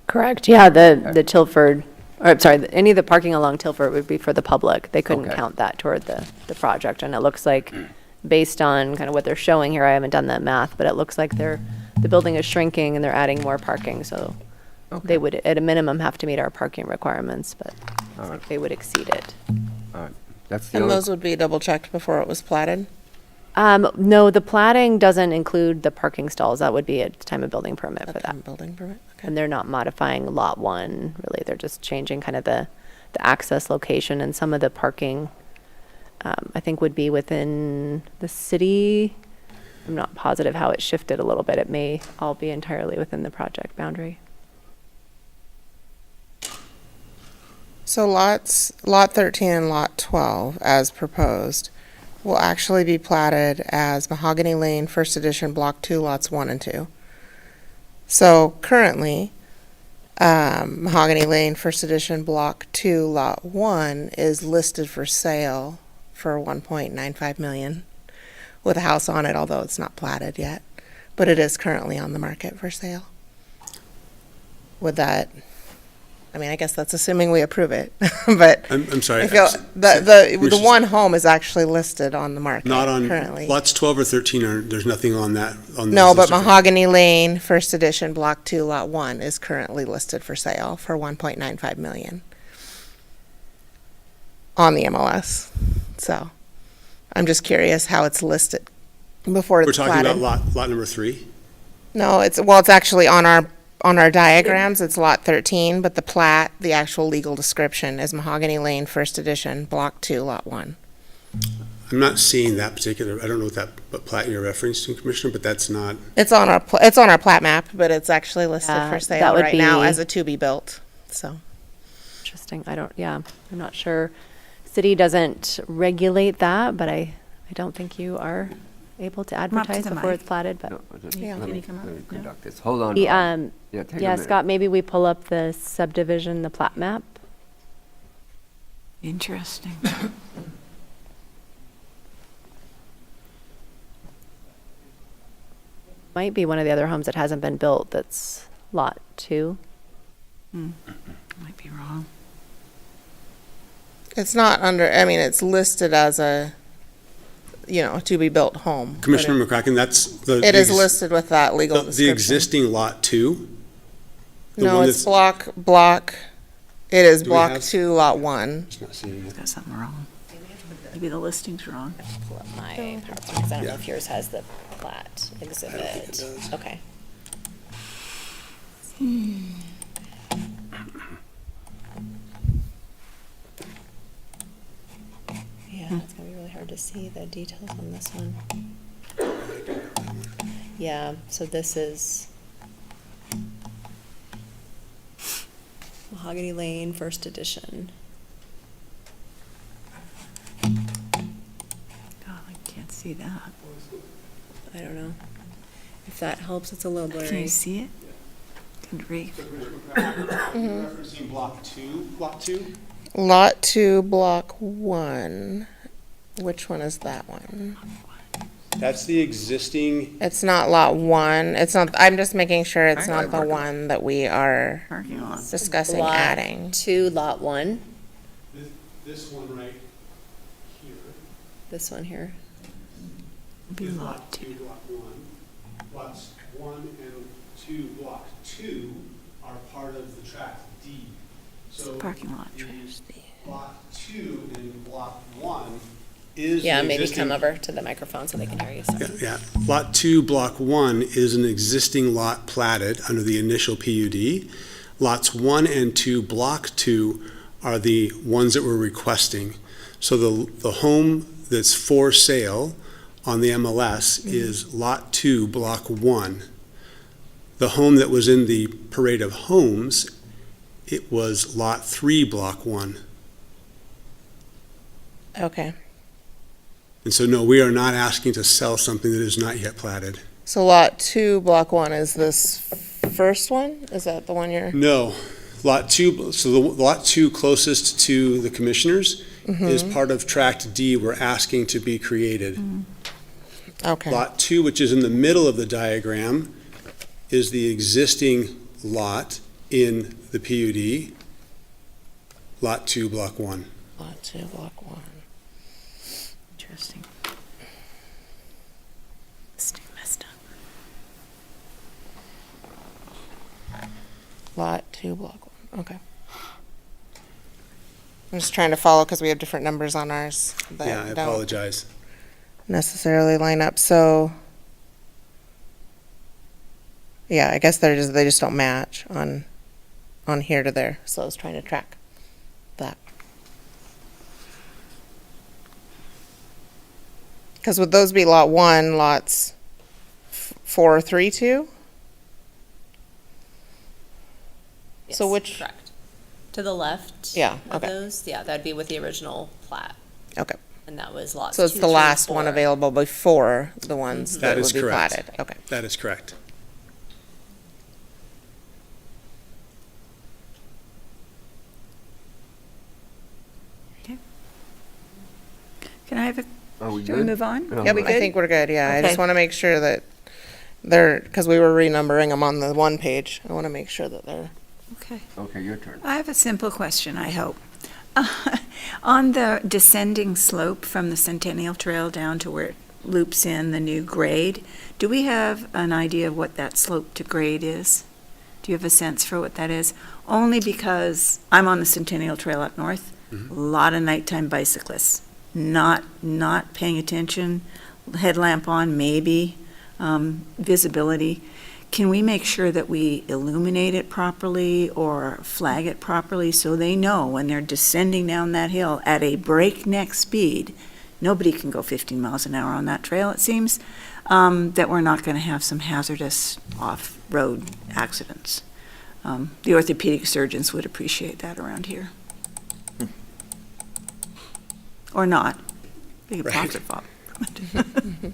Correct, yeah, the Tilford, or I'm sorry, any of the parking along Tilford would be for the public. They couldn't Okay. count that toward the project, and it looks like, based on kind of what they're showing here, I haven't done that math, but it looks like the building is shrinking and they're adding more parking, so they would, at a minimum, have to meet our parking requirements, but All right. they would exceed it. All right. That's the And only, those would be double-checked before it was platted? No, the plating doesn't include the parking stalls. That would be at the time of building permit for that. Building permit, okay. And they're not modifying Lot 1, really. They're just changing kind of the access location, and some of the parking, I think, would be within the city. I'm not positive how it shifted a little bit. It may all be entirely within the project boundary. So Lot 13 and Lot 12, as proposed, will actually be platted as Mahogany Lane First Edition Block 2, Lots 1 and 2. So currently, Mahogany Lane First Edition Block 2, Lot 1 is listed for sale for $1.95 million with a house on it, although it's not platted yet. But it is currently on the market for sale. Would that I mean, I guess that's assuming we approve it, but I'm sorry. I feel, the Commissioners- one home is actually listed on the market Not on, currently. lots 12 or 13 there's nothing on that, on No, those but listed for- Mahogany Lane, First Edition, Block 2, Lot 1 is currently listed for sale for 1.95 million on the MLS. So I'm just curious how it's listed before We're it's talking about platted. lot number 3? No, it's actually on our diagrams, it's Lot 13, but the plat, the actual legal description is Mahogany Lane, First Edition, Block 2, Lot 1. I'm not seeing that particular, I don't know what plat you're referencing, Commissioner, but that's not, It's on our plat map, but it's actually listed Yeah, for that sale would right now be- as a to-be-built, so. Interesting. I'm not sure. City doesn't regulate that, but I don't think you are able to up to advertise the before mic. it's platted, but. No, just Yeah. let Can me you come up? let me No. conduct this. Hold on. The, Rob. Yeah, take a yeah, minute. Scott, maybe we pull up the subdivision, the plat map. Interesting. Might be one of the other homes that hasn't been built that's lot 2. Might be wrong. It's not under, I mean, it's listed as a, to-be-built home. but Commissioner McCracken, that's the. It is the ex- listed with that legal the description. existing lot 2? the No, one it's that's- block, it is Do we Block have- 2, Lot 1. Just not seeing it. Got something wrong. Maybe the listing's wrong. Pull up my PowerPoint, 'cause I don't know Yeah. if yours has the plat exhibit. Okay. Yeah, it's gonna be really hard to see the details on this one. Yeah, so this is Mahogany Lane, First Edition. God, I can't see that. I don't know. If that helps, it's a little Can blurry. you see it? Good grief. Referencing block 2, lot 2? Lot 2, Block 1. Which one is that one? That's the existing, It's not Lot 1. It's not, I'm just making sure it's not the one that we are Parking lot. discussing Lot adding. 2, Lot 1, this one right here. this one here. Be is lot 2. block 1. Lots 1 and 2, block 2 are part of the tract D. So Parking lot. block 2 and block 1 is Yeah, the maybe existing- come over to the microphone so they can hear you. Sorry. Yeah, Lot 2, Block 1 is an existing lot platted under the initial PUD. Lots 1 and 2, Block 2 are the ones that we're requesting. So the home that's for sale on the MLS is Lot 2, Block 1. The home that was in the parade of homes, it was Lot 3, Block 1. Okay. And so, no, we are not asking to sell something that is not yet platted. So Lot 2, Block 1 is this first one? Is that the one you're? No, Lot 2, so the Lot 2 closest to the commissioners is part of Tract D we're asking to be created. Okay. Lot 2, which is in the middle of the diagram, is the existing lot in the PUD. Lot 2, Block 1. Lot 2, Block 1. Interesting. Listing messed up. Lot 2, Block 1. Okay. I'm just trying to follow because we have different numbers on ours that Yeah, I don't apologize. necessarily line up. So, yeah, I guess they just don't match on here to there. So I was trying to track that. Because would those be Lot 1, lots 4, 3, 2? So Yes, which- Correct. To the left. Yeah, Of okay. those, yeah, that'd be with the original plat. Okay. And that was lots So it's 2, the 3, last one 4. available before the ones Mhm. that That would is be correct. platted. Okay. That is correct. Can I have a, Are we do we good? move on? No, Yep, we're I think we're good, yeah. I Okay. just want to make sure that they're, because we were renumbering them on the one page. I want to make sure that they're Okay. Okay, your turn. I have a simple question, I hope. On the descending slope from the Centennial Trail down to where it loops in the new grade, do we have an idea of what that slope to grade is? Do you have a sense for what that is? Only because I'm on the Centennial Trail up north, a lot of nighttime bicyclists, not paying attention, headlamp on, maybe, visibility. Can we make sure that we illuminate it properly or flag it properly so they know when they're descending down that hill at a breakneck speed, nobody can go 15 miles an hour on that trail, it seems, that we're not going to have some hazardous off-road accidents? The orthopedic surgeons would appreciate that around here. Or not. They could profit from it.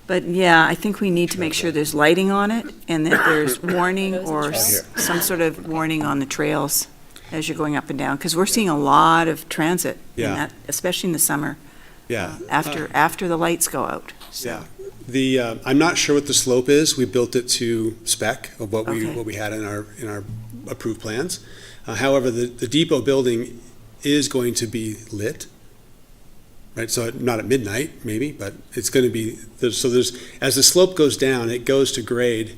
But yeah, I think we need to make sure there's lighting on it and that there's warning or some sort of warning on the trails as you're going up and down, because we're seeing a lot of transit in Yeah. that, especially in the summer, Yeah. after the lights go out. So, Yeah. I'm not sure what the slope is. We built it to spec of what Okay. we had in our approved plans. However, the depot building is going to be lit. Right, so not at midnight, maybe, but it's going to be, as the slope goes down, it goes to grade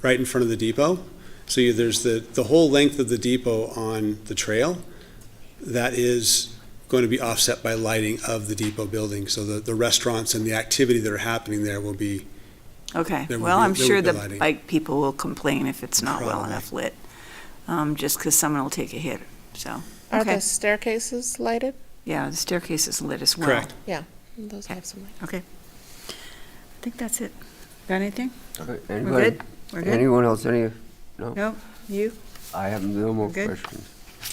right in front of the depot. So there's the whole length of the depot on the trail that is going to be offset by lighting of the depot building. So the restaurants and the activity that are happening there will be. okay, There will well, be- I'm there sure will be the lighting. bike people will complain if it's not well Probably. enough lit, just because someone will take a hit, so. Are Okay. the staircases lighted? Yeah, the staircase is lit as well. Correct. Yeah, those have some light. Okay. I think that's it. Got anything? Okay, We're anybody? good? We're good? Anyone else, any? No? No? You? I have no more Good. questions.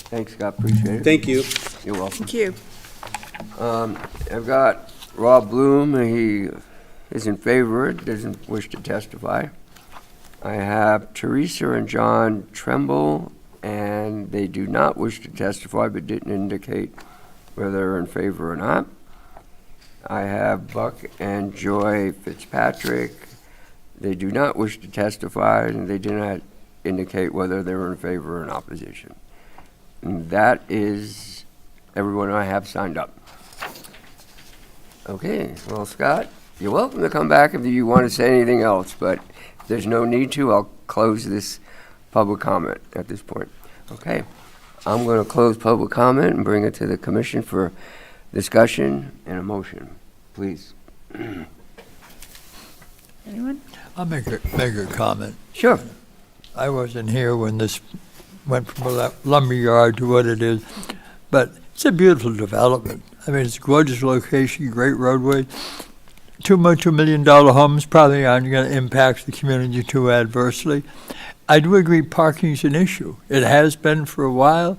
Thanks, Scott, appreciate it. Thank you. You're welcome. Thank you. I've got Rob Bloom, he is in favor, doesn't wish to testify. I have Teresa and John Tremble, and they do not wish to testify, but didn't indicate whether they're in favor or not. I have Buck and Joy Fitzpatrick. They do not wish to testify, and they do not indicate whether they're in favor or in opposition. And that is everyone I have signed up. Okay, well, Scott, you're welcome to come back if you want to say anything else, but if there's no need to, I'll close this public comment at this point. Okay, I'm going to close public comment and bring it to the commission for discussion and a motion. Please. Anyone? I'll make a comment. Sure. I wasn't here when this went from a lumberyard to what it is, but it's a beautiful development. I mean, it's a gorgeous location, great roadway. $2 million homes probably aren't going to impact the community too adversely. I do agree parking's an issue. It has been for a while.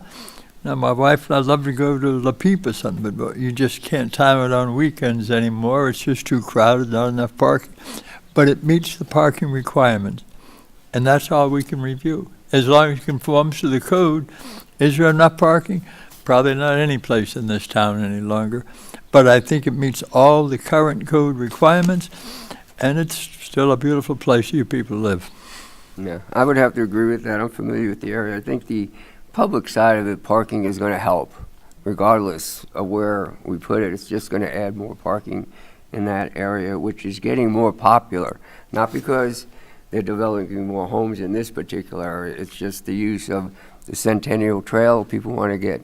Now, my wife and I'd love to go to La Peep or something, but you just can't time it on weekends anymore. It's just too crowded, not enough parking. But it meets the parking requirements, and that's all we can review. As long as it conforms to the code, is there enough parking? Probably not any place in this town any longer. But I think it meets all the current code requirements, and it's still a beautiful place you people live. Yeah, I would have to agree with that. I'm familiar with the area. I think the public side of the parking is going to help, regardless of where we put it. It's just going to add more parking in that area, which is getting more popular. Not because they're developing more homes in this particular area. It's just the use of the Centennial Trail. People want to get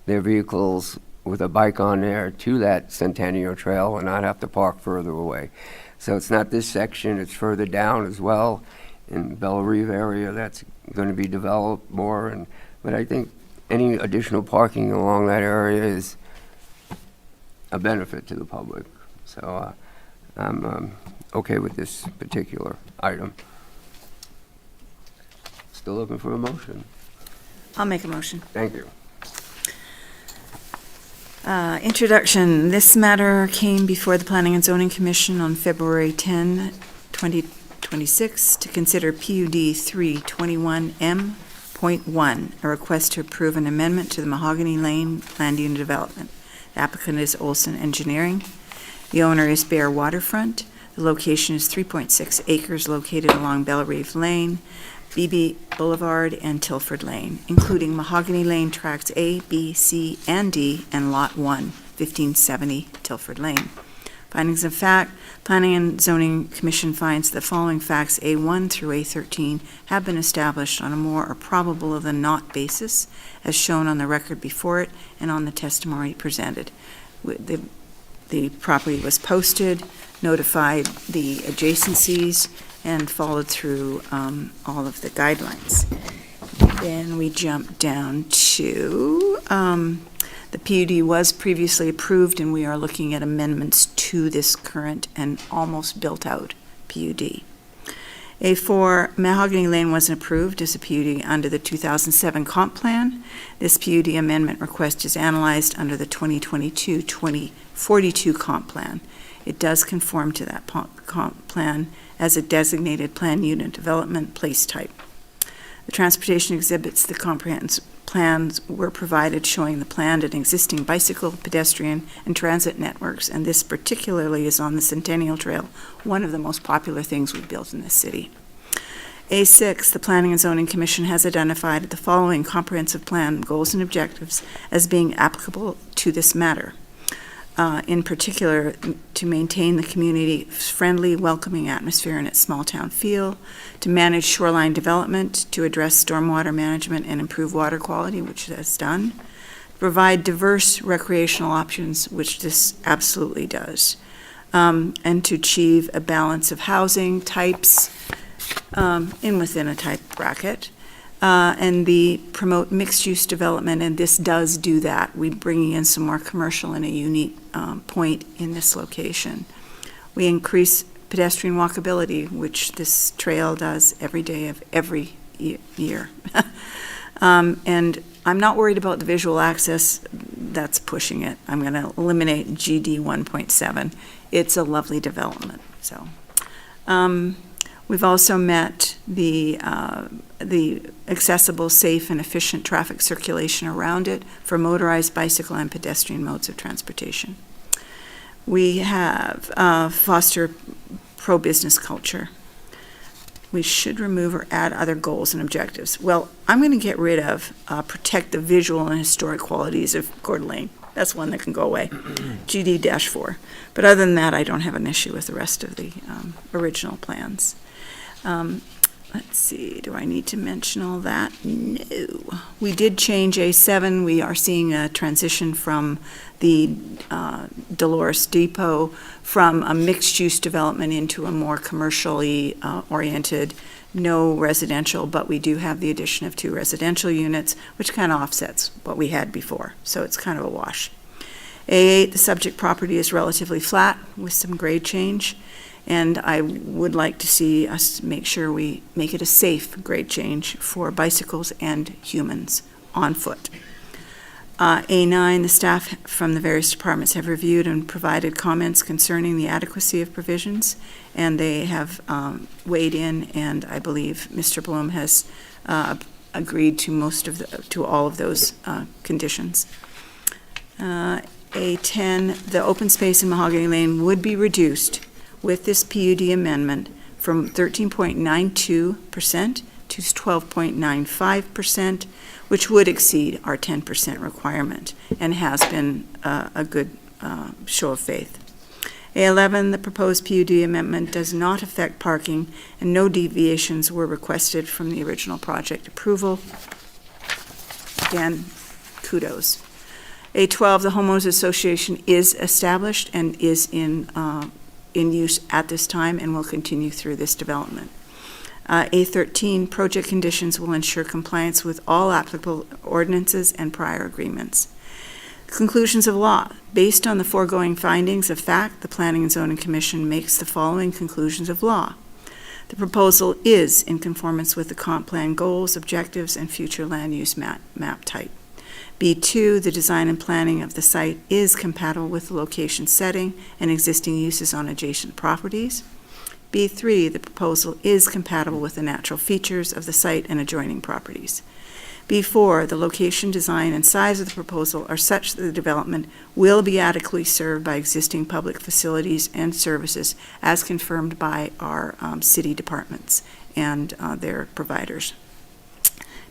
their vehicles with a bike on there to that Centennial Trail and not have to park further away. So it's not this section, it's further down as well. In Belle Rive area, that's going to be developed more. But I think any additional parking along that area is a benefit to the public. So I'm okay with this particular item. Still looking for a motion. I'll make a motion. Thank you. Introduction. This matter came before the Planning and Zoning Commission on February 10, 2026, to consider PUD 321M.1, a request to approve an amendment to the Mahogany Lane Land Unit Development. The applicant is Olson Engineering. The owner is Bear Waterfront. The location is 3.6 acres located along Belle Rive Lane. BB Boulevard, and Tilford Lane, including Mahogany Lane Tracts A, B, C, and D, and Lot 1, 1570 Tilford Lane. Findings of fact, Planning and Zoning Commission finds the following facts A1 through A13 have been established on a more or probable than not basis, as shown on the record before it and on the testimony presented. The property was posted, notified the adjacencies, and followed through all of the guidelines. Then we jump down to the PUD was previously approved, and we are looking at amendments to this current and almost built-out PUD. A4, Mahogany Lane wasn't approved as a PUD under the 2007 comp plan. This PUD amendment request is analyzed under the 2022-2042 comp plan. It does conform to that comp plan as a designated plan unit development place type. The transportation exhibits the comprehensive plans were provided showing the planned and existing bicycle, pedestrian, and transit networks, and this particularly is on the Centennial Trail, one of the most popular things we've built in this city. A6, the Planning and Zoning Commission has identified the following comprehensive plan goals and objectives as being applicable to this matter. In particular, to maintain the community-friendly, welcoming atmosphere and its small-town feel, to manage shoreline development, to address stormwater management and improve water quality, which it has done, provide diverse recreational options, which this absolutely does, and to achieve a balance of housing types within a type bracket, and promote mixed-use development, and this does do that. We're bringing in some more commercial in a unique point in this location. We increase pedestrian walkability, which this trail does every day of every year. And I'm not worried about the visual access. That's pushing it. I'm going to eliminate GD 1.7. It's a lovely development. So we've also met the accessible, safe, and efficient traffic circulation around it for motorized, bicycle, and pedestrian modes of transportation. We have foster pro-business culture. We should remove or add other goals and objectives. Well, I'm going to get rid of protect the visual and historic qualities of Coeur Lane. That's one that can go away, GD-4. But other than that, I don't have an issue with the rest of the original plans. Let's see, do I need to mention all that? No. We did change A7. We are seeing a transition from the Dolores Depot from a mixed-use development into a more commercially oriented, no residential, but we do have the addition of 2 residential units, which kind of offsets what we had before, so it's kind of a wash. A8, the subject property is relatively flat with some grade change. And I would like to see us make sure we make it a safe grade change for bicycles and humans on foot. A9, the staff from the various departments have reviewed and provided comments concerning the adequacy of provisions, and they have weighed in, and I believe Mr. Bloom has agreed to to all of those conditions. A10, the open space in Mahogany Lane would be reduced with this PUD amendment from 13.92% to 12.95%, which would exceed our 10% requirement and has been a good show of faith. A11, the proposed PUD amendment does not affect parking, and no deviations were requested from the original project approval. Again, kudos. A12, the homeowners association is established and is in use at this time and will continue through this development. A13, project conditions will ensure compliance with all applicable ordinances and prior agreements. Conclusions of law. Based on the foregoing findings of fact, the Planning and Zoning Commission makes the following conclusions of law. The proposal is in conformance with the comp plan goals, objectives, and future land use map type. B2, the design and planning of the site is compatible with the location setting and existing uses on adjacent properties. B3, the proposal is compatible with the natural features of the site and adjoining properties. B4, the location, design, and size of the proposal are such that the development will be adequately served by existing public facilities and services as confirmed by our city departments and their providers.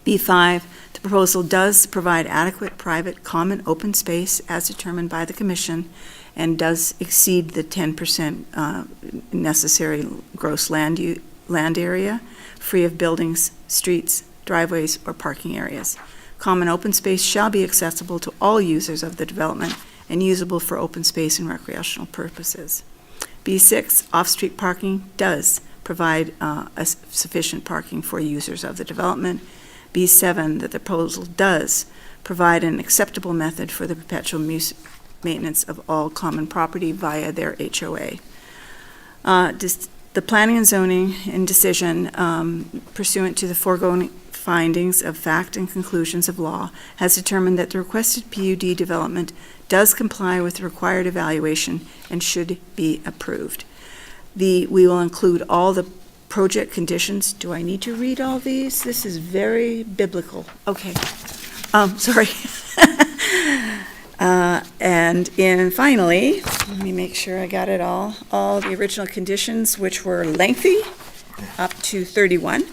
B5, the proposal does provide adequate private common open space as determined by the commission and does exceed the 10% necessary gross land area, free of buildings, streets, driveways, or parking areas. Common open space shall be accessible to all users of the development and usable for open space and recreational purposes. B6, off-street parking does provide sufficient parking for users of the development. B7, that the proposal does provide an acceptable method for the perpetual maintenance of all common property via their HOA. The planning and zoning in decision pursuant to the foregoing findings of fact and conclusions of law has determined that the requested PUD development does comply with the required evaluation and should be approved. We will include all the project conditions. Do I need to read all these? This is very biblical. Okay. Sorry. And finally, let me make sure I got it all the original conditions, which were lengthy, up to 31.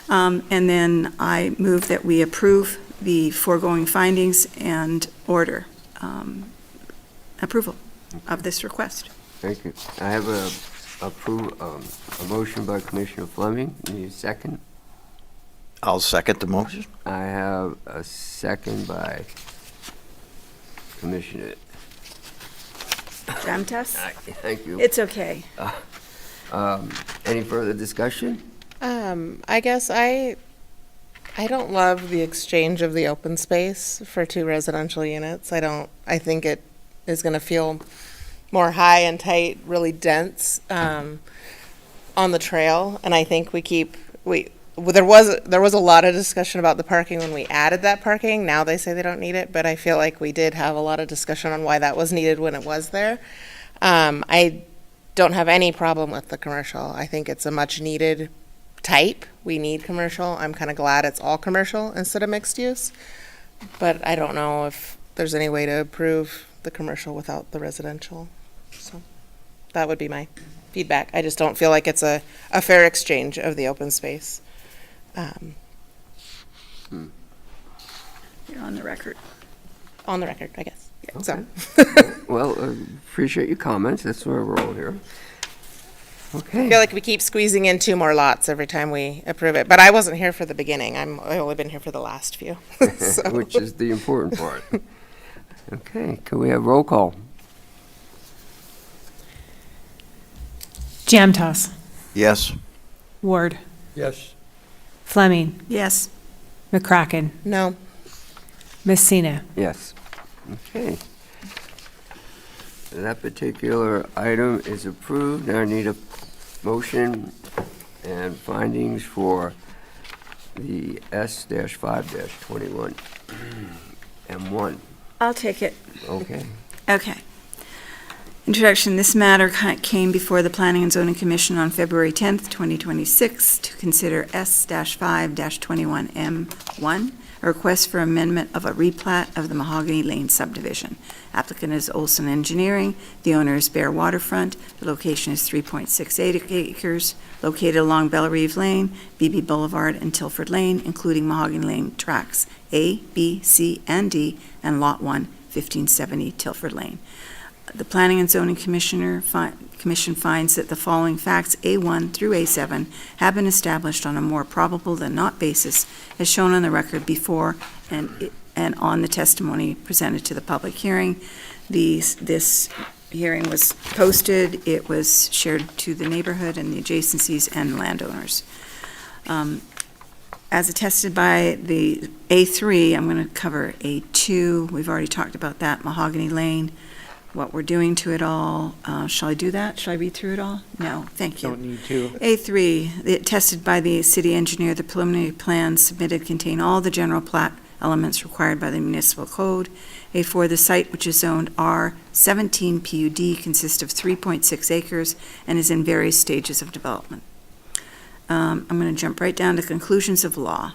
And then I move that we approve the foregoing findings and order approval of this request. Thank you. I have a motion by Commissioner Fleming. Need a second? I'll second the motion. I have a second by Commissioner. Jamtas? Thank you. It's okay. Any further discussion? I guess I don't love the exchange of the open space for 2 residential units. I think it is going to feel more high and tight, really dense on the trail. And I think there was a lot of discussion about the parking when we added that parking. Now they say they don't need it, but I feel like we did have a lot of discussion on why that was needed when it was there. I don't have any problem with the commercial. I think it's a much needed type. We need commercial. I'm kind of glad it's all commercial instead of mixed use. But I don't know if there's any way to approve the commercial without the residential. So that would be my feedback. I just don't feel like it's a fair exchange of the open space. You're on the record. On the record, I guess. Yeah, Okay. so. Well, appreciate your comments. That's where we're all here. Okay. I feel like we keep squeezing in 2 more lots every time we approve it. But I wasn't here for the beginning. I've only been here for the last few. So. Which is the important part. Okay, can we have roll call? Jamtas. Yes. Ward. Yes. Fleming. Yes. McCracken. No. Messina. Yes. Okay. That particular item is approved. Now I need a motion and findings for the S-5-21 M1. I'll take it. Okay. Okay. Introduction. This matter came before the Planning and Zoning Commission on February 10th, 2026 to consider S-5-21M1, a request for amendment of a replat of the Mahogany Lane subdivision. Applicant is Olson Engineering. The owner is Bear Waterfront. The location is 3.68 acres, located along Bellerive Lane, BB Boulevard, and Tilford Lane, including Mahogany Lane tracks A, B, C, and D, and Lot 1, 1570 Tilford Lane. The Planning and Zoning Commission finds that the following facts, A1 through A7, have been established on a more probable than not basis, as shown on the record before and on the testimony presented to the public hearing. This hearing was posted. It was shared to the neighborhood and the adjacencies and landowners. As attested by the A3, I'm going to cover A2. We've already talked about that, Mahogany Lane, what we're doing to it all. Shall I do that? Shall I read through it all? No, thank you. Don't need to. A3, attested by the city engineer, the preliminary plans submitted contain all the general plat elements required by the municipal code. A4, the site, which is zoned R17 PUD, consists of 3.6 acres and is in various stages of development. I'm going to jump right down to conclusions of law.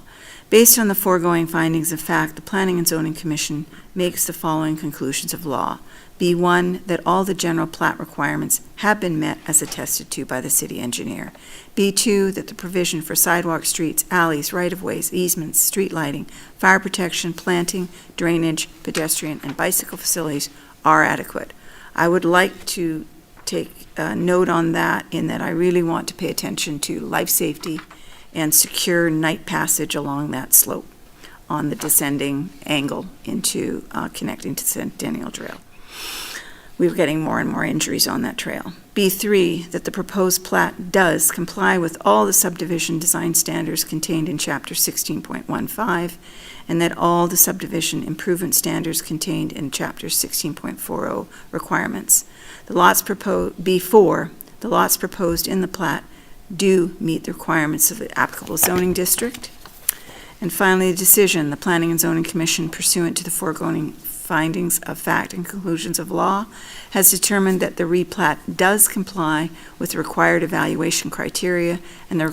Based on the foregoing findings of fact, the Planning and Zoning Commission makes the following conclusions of law. B1, that all the general plat requirements have been met as attested to by the city engineer. B2, that the provision for sidewalk, streets, alleys, right-of-ways, easements, street lighting, fire protection, planting, drainage, pedestrian, and bicycle facilities are adequate. I would like to take a note on that in that I really want to pay attention to life safety and secure night passage along that slope on the descending angle into connecting to Centennial Trail. We're getting more and more injuries on that trail. B3, that the proposed plat does comply with all the subdivision design standards contained in Chapter 16.15, and that all the subdivision improvement standards contained in Chapter 16.40 requirements. The lots proposed, B4, the lots proposed in the plat do meet the requirements of the applicable zoning district. And finally, the decision, the Planning and Zoning Commission, pursuant to the foregoing findings of fact and conclusions of law, has determined that the replat does comply with the required evaluation criteria, and the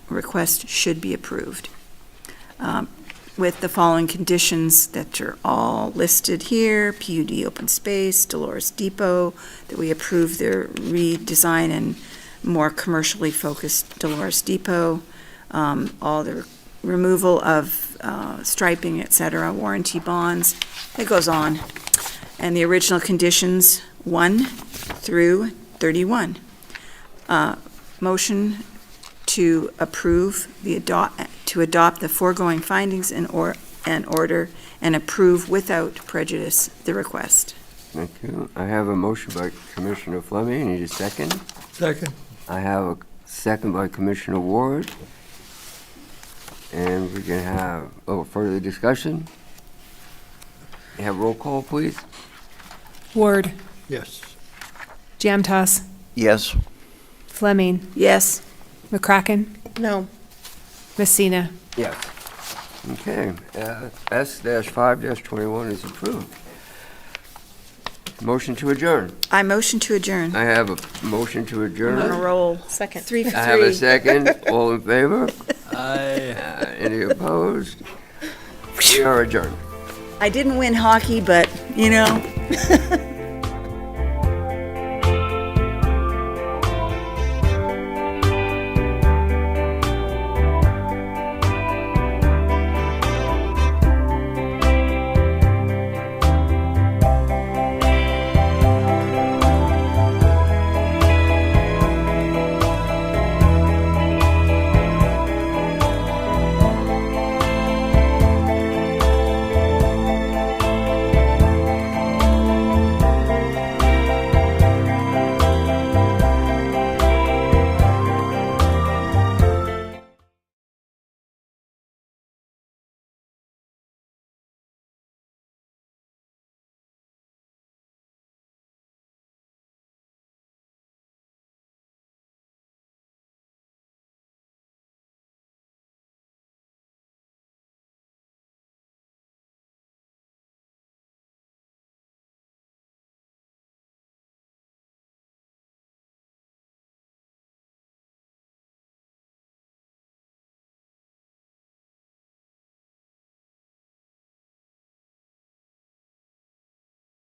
request should be approved. With the following conditions that are all listed here: PUD open space, Dolores Depot, that we approve the redesign and more commercially focused Dolores Depot, all the removal of striping, et cetera, warranty bonds. It goes on. And the original conditions 1 through 31. Motion to approve to adopt the foregoing findings and order and approve without prejudice the request. Thank you. I have a motion by Commissioner Fleming. Need a second? Second. I have a second by Commissioner Ward. And we can have a little further discussion. Have roll call, please. Ward, Yes. Jamtas, Yes. Fleming, Yes. McCracken, No. Messina. Yes. Okay, S-5-21 is approved. Motion to adjourn. I motion to adjourn. I have a motion to I'm on a adjourn. roll. Second. 3 for 3. I have a second. All in favor? Aye. Any opposed? We are adjourned. I didn't win hockey, but, you know.